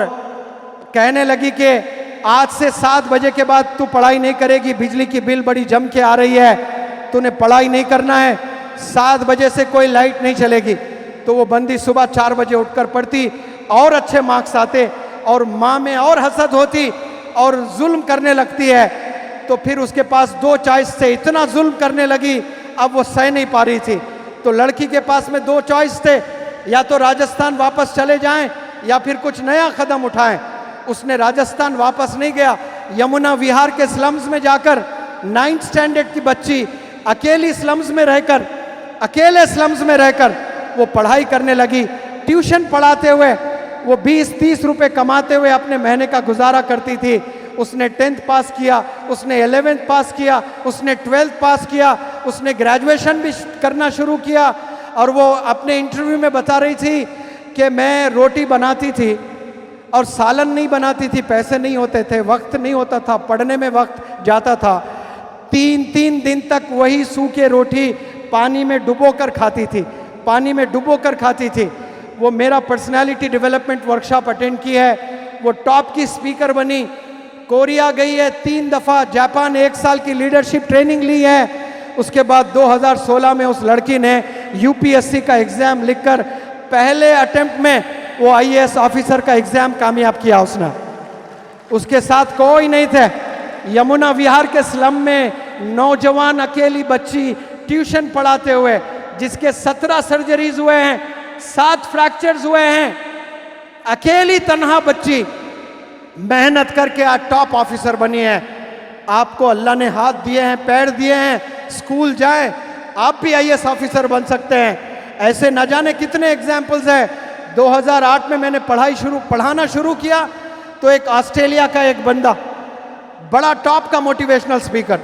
कहने लगी कि आज से 7 बजे के बाद तू पढ़ाई नहीं करेगी, बिजली की बिल बड़ी जम के आ रही है, तूने पढ़ाई नहीं करना है, 7 बजे से कोई लाइट नहीं चलेगी। तो वो बंदी सुबह 4 बजे उठकर पढ़ती और अच्छे मार्क्स आते, और माँ में और हसद होती और जुल्म करने लगती है। तो फिर उसके पास 2 चॉइस थे, इतना जुल्म करने लगी, अब वो सह नहीं पा रही थी। तो लड़की के पास में 2 चॉइस थे, या तो राजस्थान वापस चले जाएं या फिर कुछ नया कदम उठाएं। उसने राजस्थान वापस नहीं गया, यमुना विहार के स्लम्स में जाकर 9th स्टैंडर्ड की बच्ची अकेली स्लम्स में रहकर, अकेले स्लम्स में रहकर वो पढ़ाई करने लगी। ट्यूशन पढ़ाते हुए वो 20-30 रुपए कमाते हुए अपने महीने का गुजारा करती थी। उसने 10th पास किया, उसने 11th पास किया, उसने 12th पास किया, उसने ग्रेजुएशन भी करना शुरू किया। और वो अपने इंटरव्यू में बता रही थी कि मैं रोटी बनाती थी और सालन नहीं बनाती थी, पैसे नहीं होते थे, वक्त नहीं होता था, पढ़ने में वक्त जाता था। 3-3 दिन तक वही सूखे रोटी पानी में डुबो कर खाती थी, पानी में डुबो कर खाती थी। वो मेरा पर्सनालिटी डेवलपमेंट वर्कशॉप अटेंड की है, वो टॉप की स्पीकर बनी, कोरिया गई है 3 दफ़ा, जापान 1 साल की लीडरशिप ट्रेनिंग ली है, उसके बाद 2016 में उस लड़की ने यूपीएससी का एग्ज़ाम लिखकर पहले अटेम्प्ट में वो आईएएस ऑफिसर का एग्ज़ाम कामयाब किया उसने। उसके साथ कोई नहीं थे। यमुना विहार के स्लम में नौजवान अकेली बच्ची ट्यूशन पढ़ाते हुए, जिसके 17 सर्जरीज हुए हैं, 7 फ्रैक्चर्स हुए हैं, अकेली तन्हा बच्ची मेहनत करके आज टॉप ऑफिसर बनी है। आपको अल्लाह ने हाथ दिए हैं, पैर दिए हैं, स्कूल जाए, आप भी आईएएस ऑफिसर बन सकते हैं। ऐसे न जाने कितने एग्जाम्पल्स हैं। 2008 में मैंने पढ़ाना शुरू किया तो एक ऑस्ट्रेलिया का एक बंदा, बड़ा टॉप का मोटिवेशनल स्पीकर,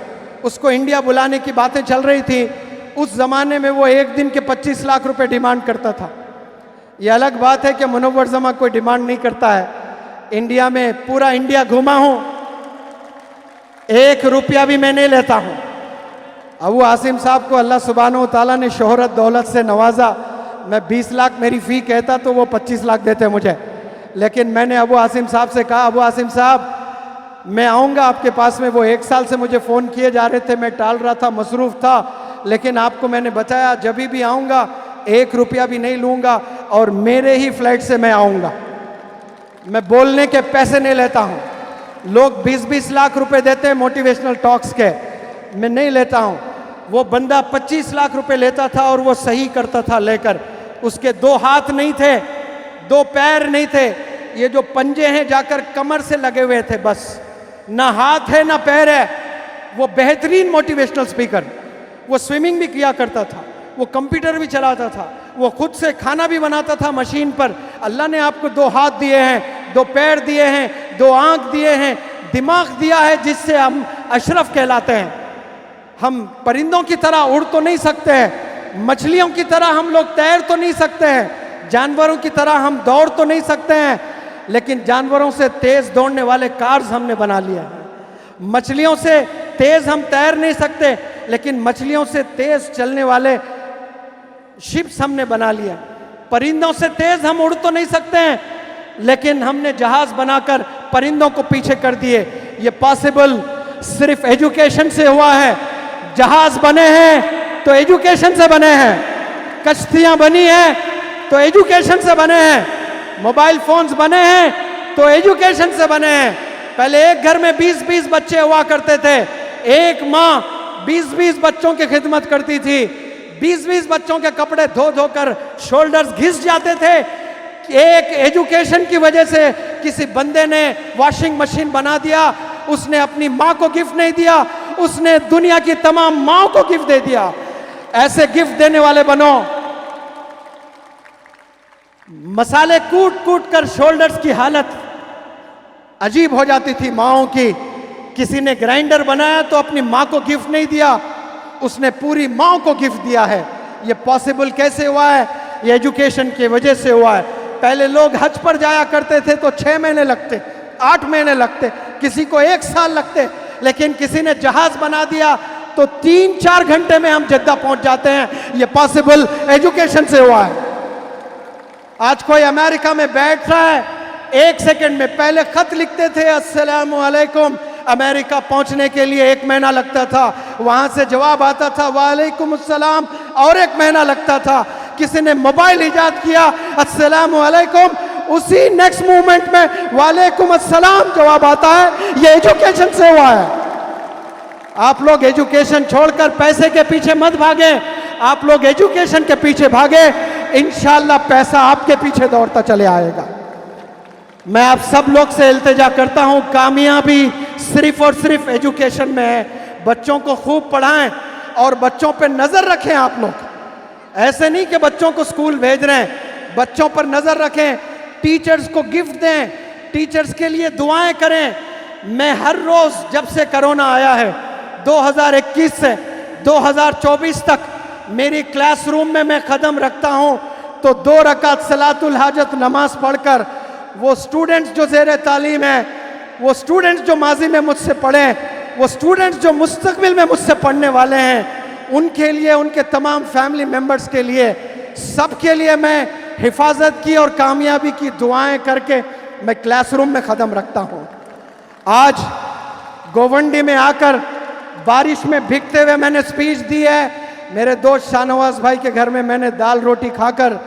उसको इंडिया बुलाने की बातें चल रही थी। उस ज़माने में वो एक दिन के 25 लाख रुपए डिमांड करता था। ये अलग बात है कि मुनव्वर जमा कोई डिमांड नहीं करता है। इंडिया में पूरा इंडिया घूमा हूं, 1 रुपया भी मैं नहीं लेता हूं। अबू आसिम साहब को अल्लाह सुब्हानहू तआला ने शोहरत दौलत से नवाजा। मैं 20 लाख मेरी फ़ी कहता तो वो 25 लाख देते मुझे। लेकिन मैंने अबू आसिम साहब से कहा, अबू आसिम साहब मैं आऊँगा आपके पास में। वो 1 साल से मुझे फ़ोन किए जा रहे थे, मैं टाल रहा था, मसरूफ़ था। लेकिन आपको मैंने बताया जब भी आऊँगा 1 रुपया भी नहीं लूँगा और मेरे ही फ्लाइट से मैं आऊँगा। मैं बोलने के पैसे नहीं लेता हूँ। लोग 20-20 लाख रुपए देते हैं मोटिवेशनल टॉक्स के, मैं नहीं लेता हूँ। वो बंदा 25 लाख रुपए लेता था और वो सही करता था लेकर। उसके 2 हाथ नहीं थे, 2 पैर नहीं थे, ये जो पंजे हैं जाकर कमर से लगे हुए थे, बस ना हाथ है ना पैर है। वो बेहतरीन मोटिवेशनल स्पीकर। वो स्विमिंग भी किया करता था, वो कंप्यूटर भी चलाता था, वो खुद से खाना भी बनाता था मशीन पर। अल्लाह ने आपको 2 हाथ दिए हैं, 2 पैर दिए हैं, 2 आंख दिए हैं, दिमाग दिया है, जिससे हम अशरफ कहलाते हैं। हम परिंदों की तरह उड़ तो नहीं सकते हैं, मछलियों की तरह हम लोग तैर तो नहीं सकते हैं, जानवरों की तरह हम दौड़ तो नहीं सकते हैं, लेकिन जानवरों से तेज दौड़ने वाले कार्स हमने बना लिया है। मछलियों से तेज हम तैर नहीं सकते, लेकिन मछलियों से तेज चलने वाले शिप्स हमने बना लिया। परिंदों से तेज हम उड़ तो नहीं सकते हैं, लेकिन हमने जहाज बनाकर परिंदों को पीछे कर दिए। ये पॉसिबल सिर्फ एजुकेशन से हुआ है। जहाज बने हैं तो एजुकेशन से बने हैं, कश्तियां बनी हैं तो एजुकेशन से बने हैं, मोबाइल फोन्स बने हैं तो एजुकेशन से बने हैं। पहले एक घर में 20-20 बच्चे हुआ करते थे, एक माँ 20-20 बच्चों की खिदमत करती थी। 20-20 बच्चों के कपड़े धो धो कर शोल्डर्स घिस जाते थे। एक एजुकेशन की वजह से किसी बंदे ने वॉशिंग मशीन बना दिया, उसने अपनी माँ को गिफ्ट नहीं दिया, उसने दुनिया की तमाम माँओं को गिफ्ट दे दिया। ऐसे गिफ्ट देने वाले बनो। मसाले कूट कूट कर शोल्डर्स की हालत अजीब हो जाती थी माँओं की। किसी ने ग्राइंडर बनाया तो अपनी माँ को गिफ्ट नहीं दिया, उसने पूरी माँ को गिफ्ट दिया है। ये पॉसिबल कैसे हुआ है? ये एजुकेशन की वजह से हुआ है। पहले लोग हज पर जाया करते थे तो 6 महीने लगते, 8 महीने लगते, किसी को 1 साल लगते, लेकिन किसी ने जहाज बना दिया तो 3-4 घंटे में हम जद्दा पहुंच जाते हैं। ये पॉसिबल एजुकेशन से हुआ है। आज कोई अमेरिका में बैठ रहा है, 1 सेकंड में, पहले खत लिखते थे अस्सलाम वालेकुम, अमेरिका पहुंचने के लिए 1 महीना लगता था, वहां से जवाब आता था वालेकुम अस्सलाम, और 1 महीना लगता था। किसी ने मोबाइल इजाद किया, अस्सलाम वालेकुम, उसी नेक्स्ट मूवमेंट में वालेकुम अस्सलाम जवाब आता है। ये एजुकेशन से हुआ है। आप लोग एजुकेशन छोड़कर पैसे के पीछे मत भागे, आप लोग एजुकेशन के पीछे भागे, इंशाल्लाह पैसा आपके पीछे दौड़ता चले आएगा। मैं आप सब लोग से इल्तिजा करता हूं, कामयाबी सिर्फ और सिर्फ एजुकेशन में है। बच्चों को खूब पढ़ाएं और बच्चों पे नजर रखें। आप लोग ऐसे नहीं कि बच्चों को स्कूल भेज रहे हैं, बच्चों पर नजर रखें, टीचर्स को गिफ्ट दें, टीचर्स के लिए दुआएं करें। मैं हर रोज जब से कोरोना आया है 2021 से 2024 तक मेरी क्लासरूम में मैं कदम रखता हूं तो 2 रकात सलातुल हाजत नमाज पढ़कर वो स्टूडेंट्स जो ज़ेरे तालीम है, वो स्टूडेंट्स जो माजी में मुझसे पढ़े, वो स्टूडेंट्स जो मुस्तकबिल में मुझसे पढ़ने वाले हैं, उनके लिए, उनके तमाम फैमिली मेम्बर्स के लिए, सबके लिए मैं हिफाजत की और कामयाबी की दुआएं करके मैं क्लासरूम में कदम रखता हूं। आज गोवंडी में आकर बारिश में भीगते हुए मैंने स्पीच दी है। मेरे दोस्त शाहनवाज भाई के घर में मैंने दाल रोटी खाकर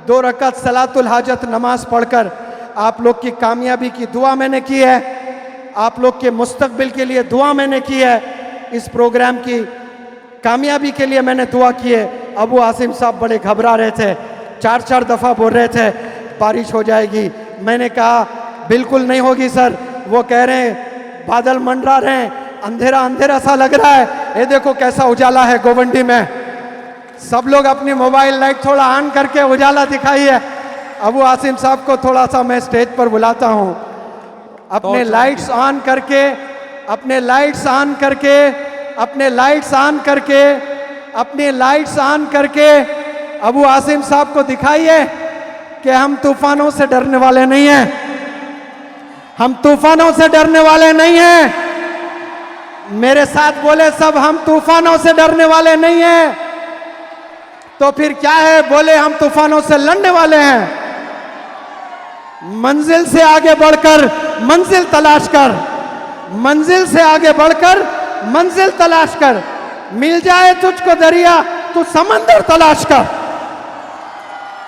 2 रकात सलातुल हाजत नमाज पढ़कर आप लोग की कामयाबी की दुआ मैंने की है। आप लोग के मुस्तकबिल के लिए दुआ मैंने की है। इस प्रोग्राम की कामयाबी के लिए मैंने दुआ की है। अबू आसिम साहब बड़े घबरा रहे थे, 4-4 दफ़ा बोल रहे थे बारिश हो जाएगी। मैंने कहा बिल्कुल नहीं होगी सर। वो कह रहे हैं बादल मंडरा रहे हैं, अंधेरा अंधेरा सा लग रहा है। ये देखो कैसा उजाला है गोवंडी में। सब लोग अपनी मोबाइल लाइट थोड़ा ऑन करके उजाला दिखाइए। अबू आसिम साहब को थोड़ा सा मैं स्टेज पर बुलाता हूँ। अपने लाइट्स ऑन करके, अपने लाइट्स ऑन करके, अपने लाइट्स ऑन करके, अपने लाइट्स ऑन करके अबू आसिम साहब को दिखाइए कि हम तूफानों से डरने वाले नहीं हैं। हम तूफानों से डरने वाले नहीं हैं। मेरे साथ बोले सब, हम तूफानों से डरने वाले नहीं हैं। तो फिर क्या है? बोले हम तूफानों से लड़ने वाले हैं। मंजिल से आगे बढ़कर मंजिल तलाश कर, मंजिल से आगे बढ़कर मंजिल तलाश कर। मिल जाए तुझको दरिया तो समंदर तलाश कर।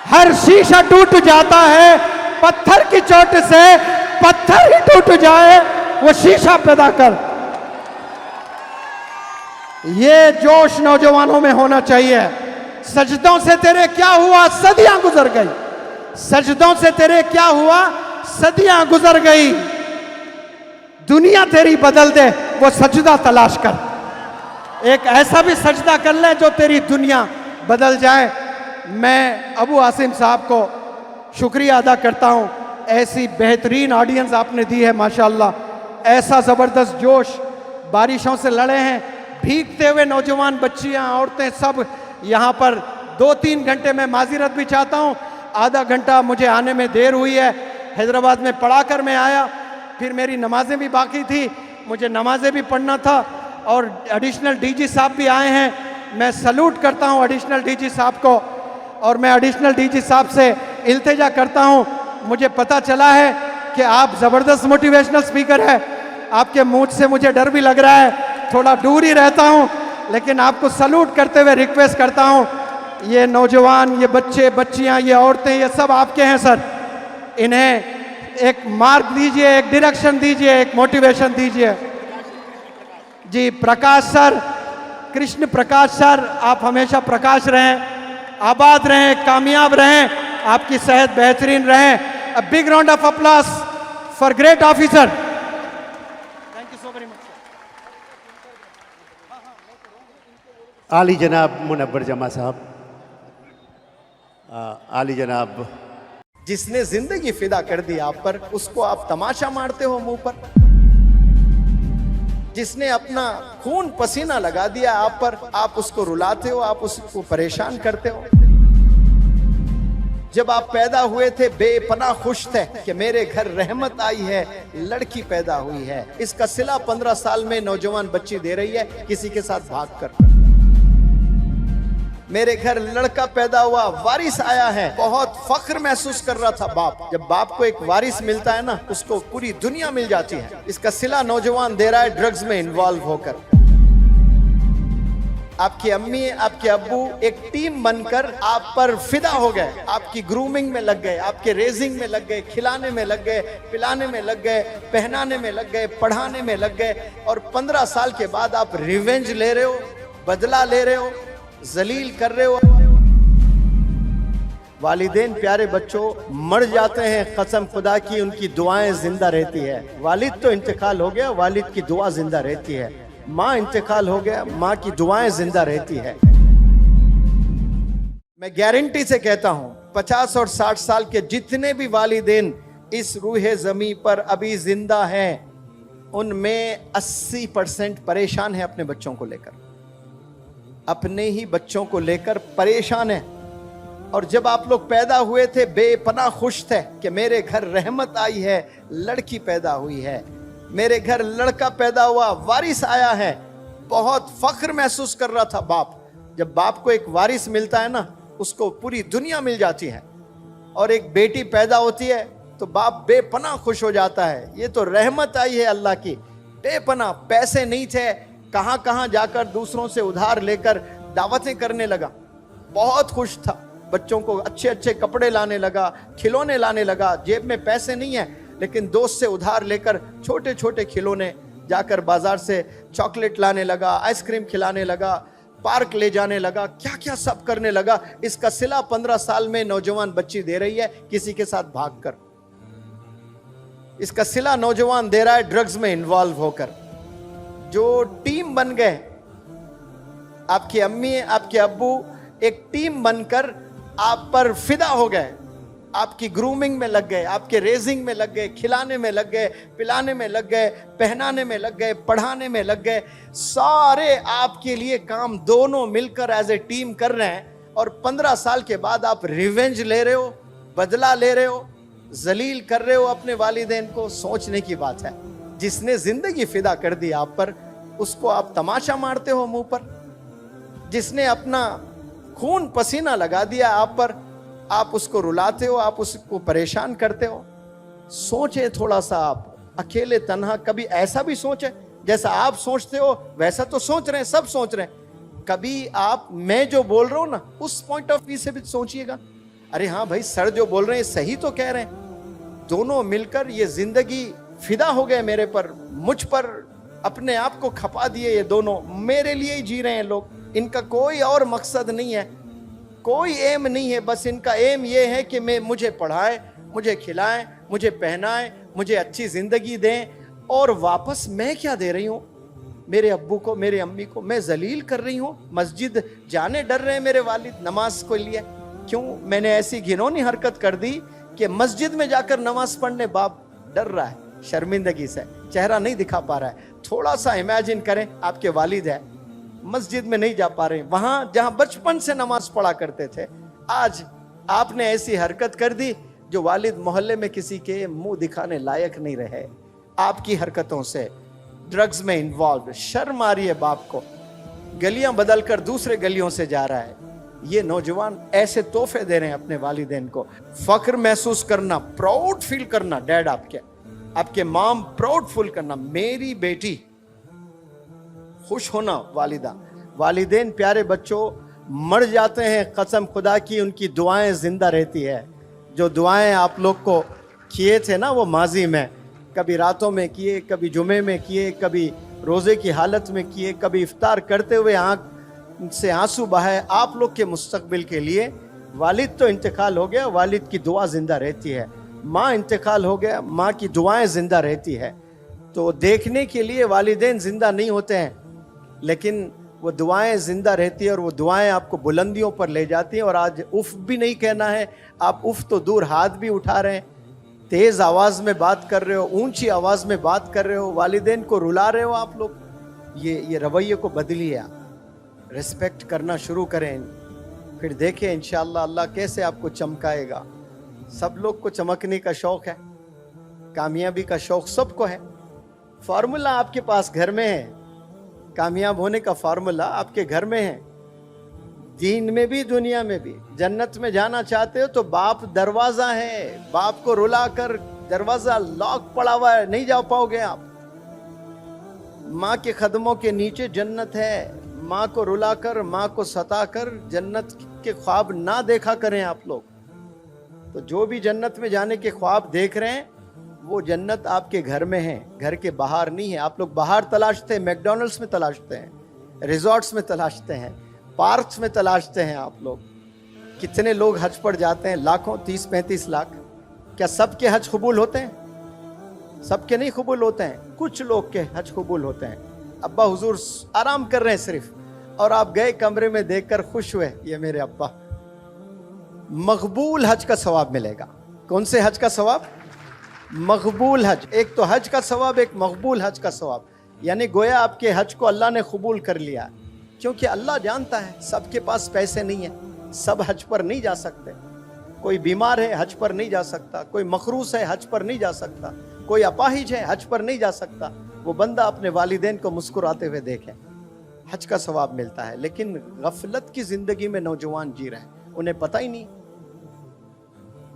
हर शीशा टूट जाता है पत्थर की चोट से, पत्थर ही टूट जाए वो शीशा पैदा कर। ये जोश नौजवानों में होना चाहिए। सजदों से तेरे क्या हुआ, सदियां गुजर गई। सजदों से तेरे क्या हुआ, सदियां गुजर गई। दुनिया तेरी बदल दे वो सजदा तलाश कर। एक ऐसा भी सजदा कर ले जो तेरी दुनिया बदल जाए। मैं अबू आसिम साहब को शुक्रिया अदा करता हूं। ऐसी बेहतरीन ऑडियंस आपने दी है माशाल्लाह। ऐसा ज़बरदस्त जोश, बारिशों से लड़े हैं, भीगते हुए नौजवान, बच्चियां, औरतें सब यहाँ पर 2-3 घंटे में माजिरत भी चाहता हूँ। आधा घंटा मुझे आने में देर हुई है। हैदराबाद में पढ़ा कर मैं आया, फिर मेरी नमाजें भी बाकी थी, मुझे नमाजें भी पढ़ना था। और एडिशनल डीजी साहब भी आए हैं। मैं सल्यूट करता हूँ एडिशनल डीजी साहब को। और मैं एडिशनल डीजी साहब से इल्तिजा करता हूँ, मुझे पता चला है कि आप ज़बरदस्त मोटिवेशनल स्पीकर है। आपके मुंह से मुझे डर भी लग रहा है, थोड़ा दूर ही रहता हूँ, लेकिन आपको सल्यूट करते हुए रिक्वेस्ट करता हूँ, ये नौजवान, ये बच्चे बच्चियाँ, ये औरतें, ये सब आपके हैं सर। इन्हें एक मार्ग दीजिए, एक डायरेक्शन दीजिए, एक मोटिवेशन दीजिए। जी प्रकाश सर, कृष्ण प्रकाश सर, आप हमेशा प्रकाश रहें, आबाद रहें, कामयाब रहें, आपकी सेहत बेहतरीन रहे। A big round of applause for great officer. Thank you so very much. आली जनाब मुनव्वर जमा साहब, आली जनाब। जिसने जिंदगी फिदा कर दी आप पर, उसको आप तमाशा मारते हो मुंह पर। जिसने अपना खून पसीना लगा दिया आप पर, आप उसको रुलाते हो, आप उसको परेशान करते हो। जब आप पैदा हुए थे बेपनाह खुश थे कि मेरे घर रहमत आई है, लड़की पैदा हुई है। इसका सिला 15 साल में नौजवान बच्ची दे रही है किसी के साथ भागकर। मेरे घर लड़का पैदा हुआ, वारिस आया है, बहुत फख्र महसूस कर रहा था बाप। जब बाप को एक वारिस मिलता है ना, उसको पूरी दुनिया मिल जाती है। इसका सिला नौजवान दे रहा है ड्रग्स में इन्वॉल्व होकर। आपकी अम्मी, आपके अब्बू एक टीम बनकर आप पर फिदा हो गए, आपकी ग्रूमिंग में लग गए, आपके रेजिंग में लग गए, खिलाने में लग गए, पिलाने में लग गए, पहनाने में लग गए, पढ़ाने में लग गए। और 15 साल के बाद आप रिवेंज ले रहे हो, बदला ले रहे हो, जलील कर रहे हो। वालिदैन प्यारे बच्चों मर जाते हैं, कसम खुदा की उनकी दुआएं जिंदा रहती है। वालिद तो इंतकाल हो गया, वालिद की दुआ जिंदा रहती है। माँ इंतकाल हो गया, माँ की दुआएं जिंदा रहती है। मैं गारंटी से कहता हूं 50 और 60 साल के जितने भी वालिदैन इस रूह जमी पर अभी जिंदा हैं, उनमें 80% परेशान है अपने बच्चों को लेकर, अपने ही बच्चों को लेकर परेशान है। और जब आप लोग पैदा हुए थे बेपनाह खुश थे कि मेरे घर रहमत आई है, लड़की पैदा हुई है, मेरे घर लड़का पैदा हुआ, वारिस आया है, बहुत फख्र महसूस कर रहा था बाप। जब बाप को एक वारिस मिलता है ना, उसको पूरी दुनिया मिल जाती है। और एक बेटी पैदा होती है तो बाप बेपनाह खुश हो जाता है, ये तो रहमत आई है अल्लाह की। बेपनाह पैसे नहीं थे, कहां कहां जाकर दूसरों से उधार लेकर दावतें करने लगा। बहुत खुश था, बच्चों को अच्छे अच्छे कपड़े लाने लगा, खिलौने लाने लगा। जेब में पैसे नहीं है, लेकिन दोस्त से उधार लेकर छोटे छोटे खिलौने, जाकर बाजार से चॉकलेट लाने लगा, आइसक्रीम खिलाने लगा, पार्क ले जाने लगा, क्या क्या सब करने लगा। इसका सिला 15 साल में नौजवान बच्ची दे रही है किसी के साथ भागकर। इसका सिला नौजवान दे रहा है ड्रग्स में इन्वॉल्व होकर। जो टीम बन गए, आपकी अम्मी आपके अब्बू एक टीम बनकर आप पर फिदा हो गए, आपकी ग्रूमिंग में लग गए, आपके रेजिंग में लग गए, खिलाने में लग गए, पिलाने में लग गए, पहनाने में लग गए, पढ़ाने में लग गए। सारे आपके लिए काम दोनों मिलकर एज ए टीम कर रहे हैं। और 15 साल के बाद आप रिवेंज ले रहे हो, बदला ले रहे हो, जलील कर रहे हो अपने वालिदैन को। सोचने की बात है, जिसने जिंदगी फिदा कर दी आप पर, उसको आप तमाशा मारते हो मुंह पर। जिसने अपना खून पसीना लगा दिया आप पर, आप उसको रुलाते हो, आप उसको परेशान करते हो। सोचे थोड़ा सा आप, अकेले तन्हा कभी ऐसा भी सोचे, जैसा आप सोचते हो वैसा तो सोच रहे हैं, सब सोच रहे हैं। कभी आप, मैं जो बोल रहा हूं ना, उस पॉइंट ऑफ व्यू से भी सोचिएगा। अरे हाँ भाई, सर जो बोल रहे हैं सही तो कह रहे हैं। दोनों मिलकर ये जिंदगी फिदा हो गए मेरे पर, मुझ पर अपने आप को खपा दिए। ये दोनों मेरे लिए ही जी रहे हैं लोग। इनका कोई और मकसद नहीं है, कोई एम नहीं है। बस इनका एम ये है कि मुझे पढ़ाएं, मुझे खिलाएं, मुझे पहनाएं, मुझे अच्छी जिंदगी दें। और वापस मैं क्या दे रही हूं मेरे अब्बू को, मेरे अम्मी को? मैं जलील कर रही हूं। मस्जिद जाने डर रहे हैं मेरे वालिद नमाज को लिए। क्यों? मैंने ऐसी घिनौनी हरकत कर दी कि मस्जिद में जाकर नमाज पढ़ने बाप डर रहा है, शर्मिंदगी से चेहरा नहीं दिखा पा रहा है। थोड़ा सा इमेजिन करें, आपके वालिद है, मस्जिद में नहीं जा पा रहे, वहां जहां बचपन से नमाज पढ़ा करते थे। आज आपने ऐसी हरकत कर दी जो वालिद मोहल्ले में किसी के मुंह दिखाने लायक नहीं रहे। आपकी हरकतों से ड्रग्स में इन्वॉल्व, शर्म आ रही है बाप को। गलियां बदलकर दूसरे गलियों से जा रहा है। ये नौजवान ऐसे तोहफे दे रहे हैं अपने वालिदैन को। फख्र महसूस करना, प्राउड फील करना, डैड आपके माम प्राउड फील करना, मेरी बेटी, खुश होना वालिदा। वालिदैन प्यारे बच्चों मर जाते हैं, कसम खुदा की उनकी दुआएं जिंदा रहती है। जो दुआएं आप लोग को किए थे ना वो माजी में, कभी रातों में किए, कभी जुमे में किए, कभी रोजे की हालत में किए, कभी इफ्तार करते हुए आंख से आंसू बहाए आप लोग के मुस्तकबिल के लिए। वालिद तो इंतकाल हो गया, वालिद की दुआ जिंदा रहती है। माँ इंतकाल हो गया, माँ की दुआएं जिंदा रहती है। तो देखने के लिए वालिदैन जिंदा नहीं होते हैं, लेकिन वो दुआएं जिंदा रहती है और वो दुआएं आपको बुलंदियों पर ले जाती हैं। और आज उफ भी नहीं कहना है, आप उफ तो दूर हाथ भी उठा रहे हैं, तेज आवाज में बात कर रहे हो, ऊंची आवाज में बात कर रहे हो, वालिदैन को रुला रहे हो आप लोग। ये रवैये को बदलिए, आप रिस्पेक्ट करना शुरू करें। फिर देखें इंशाअल्लाह अल्लाह कैसे आपको चमकाएगा। सब लोग को चमकने का शौक है, कामयाबी का शौक सबको है। फार्मूला आपके पास घर में है, कामयाब होने का फार्मूला आपके घर में है, दीन में भी दुनिया में भी। जन्नत में जाना चाहते हो तो बाप दरवाजा है, बाप को रुलाकर दरवाजा लॉक पड़ा हुआ है, नहीं जा पाओगे आप। माँ के कदमों के नीचे जन्नत है। माँ को रुलाकर, माँ को सताकर जन्नत के ख्वाब ना देखा करें आप लोग। तो जो भी जन्नत में जाने के ख्वाब देख रहे हैं वो जन्नत आपके घर में है, घर के बाहर नहीं है। आप लोग बाहर तलाशते हैं, मैकडॉनल्ड्स में तलाशते हैं, रिजॉर्ट्स में तलाशते हैं, पार्क्स में तलाशते हैं आप लोग। कितने लोग हज पर जाते हैं? लाखों, 30-35 लाख। क्या सबके हज कबूल होते हैं? सबके नहीं कबूल होते हैं, कुछ लोग के हज कबूल होते हैं। अब्बा हुजूर आराम कर रहे हैं सिर्फ, और आप गए कमरे में देखकर खुश हुए, ये मेरे अब्बा। मकबूल हज का सवाब मिलेगा। कौन से हज का सवाब? मकबूल हज। एक तो हज का सवाब, एक मकबूल हज का सवाब। यानी गोया आपके हज को अल्लाह ने कबूल कर लिया। क्योंकि अल्लाह जानता है सबके पास पैसे नहीं है, सब हज पर नहीं जा सकते। कोई बीमार है हज पर नहीं जा सकता, कोई मखरूस है हज पर नहीं जा सकता, कोई अपाहिज है हज पर नहीं जा सकता। वो बंदा अपने वालिदैन को मुस्कुराते हुए देखे, हज का सवाब मिलता है। लेकिन गफलत की जिंदगी में नौजवान जी रहे हैं, उन्हें पता ही नहीं।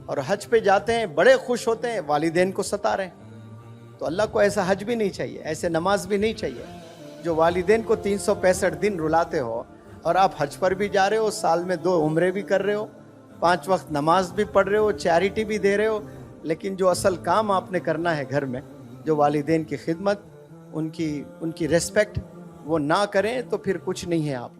और हज पे जाते हैं, बड़े खुश होते हैं, वालिदैन को सता रहे हैं। तो अल्लाह को ऐसा हज भी नहीं चाहिए, ऐसे नमाज भी नहीं चाहिए। जो वालिदैन को 365 दिन रुलाते हो, और आप हज पर भी जा रहे हो, साल में 2 उम्रे भी कर रहे हो, 5 वक्त नमाज भी पढ़ रहे हो, चैरिटी भी दे रहे हो, लेकिन जो असल काम आपने करना है घर में, जो वालिदैन की खिदमत, उनकी रिस्पेक्ट, वो ना करें तो फिर कुछ नहीं है आप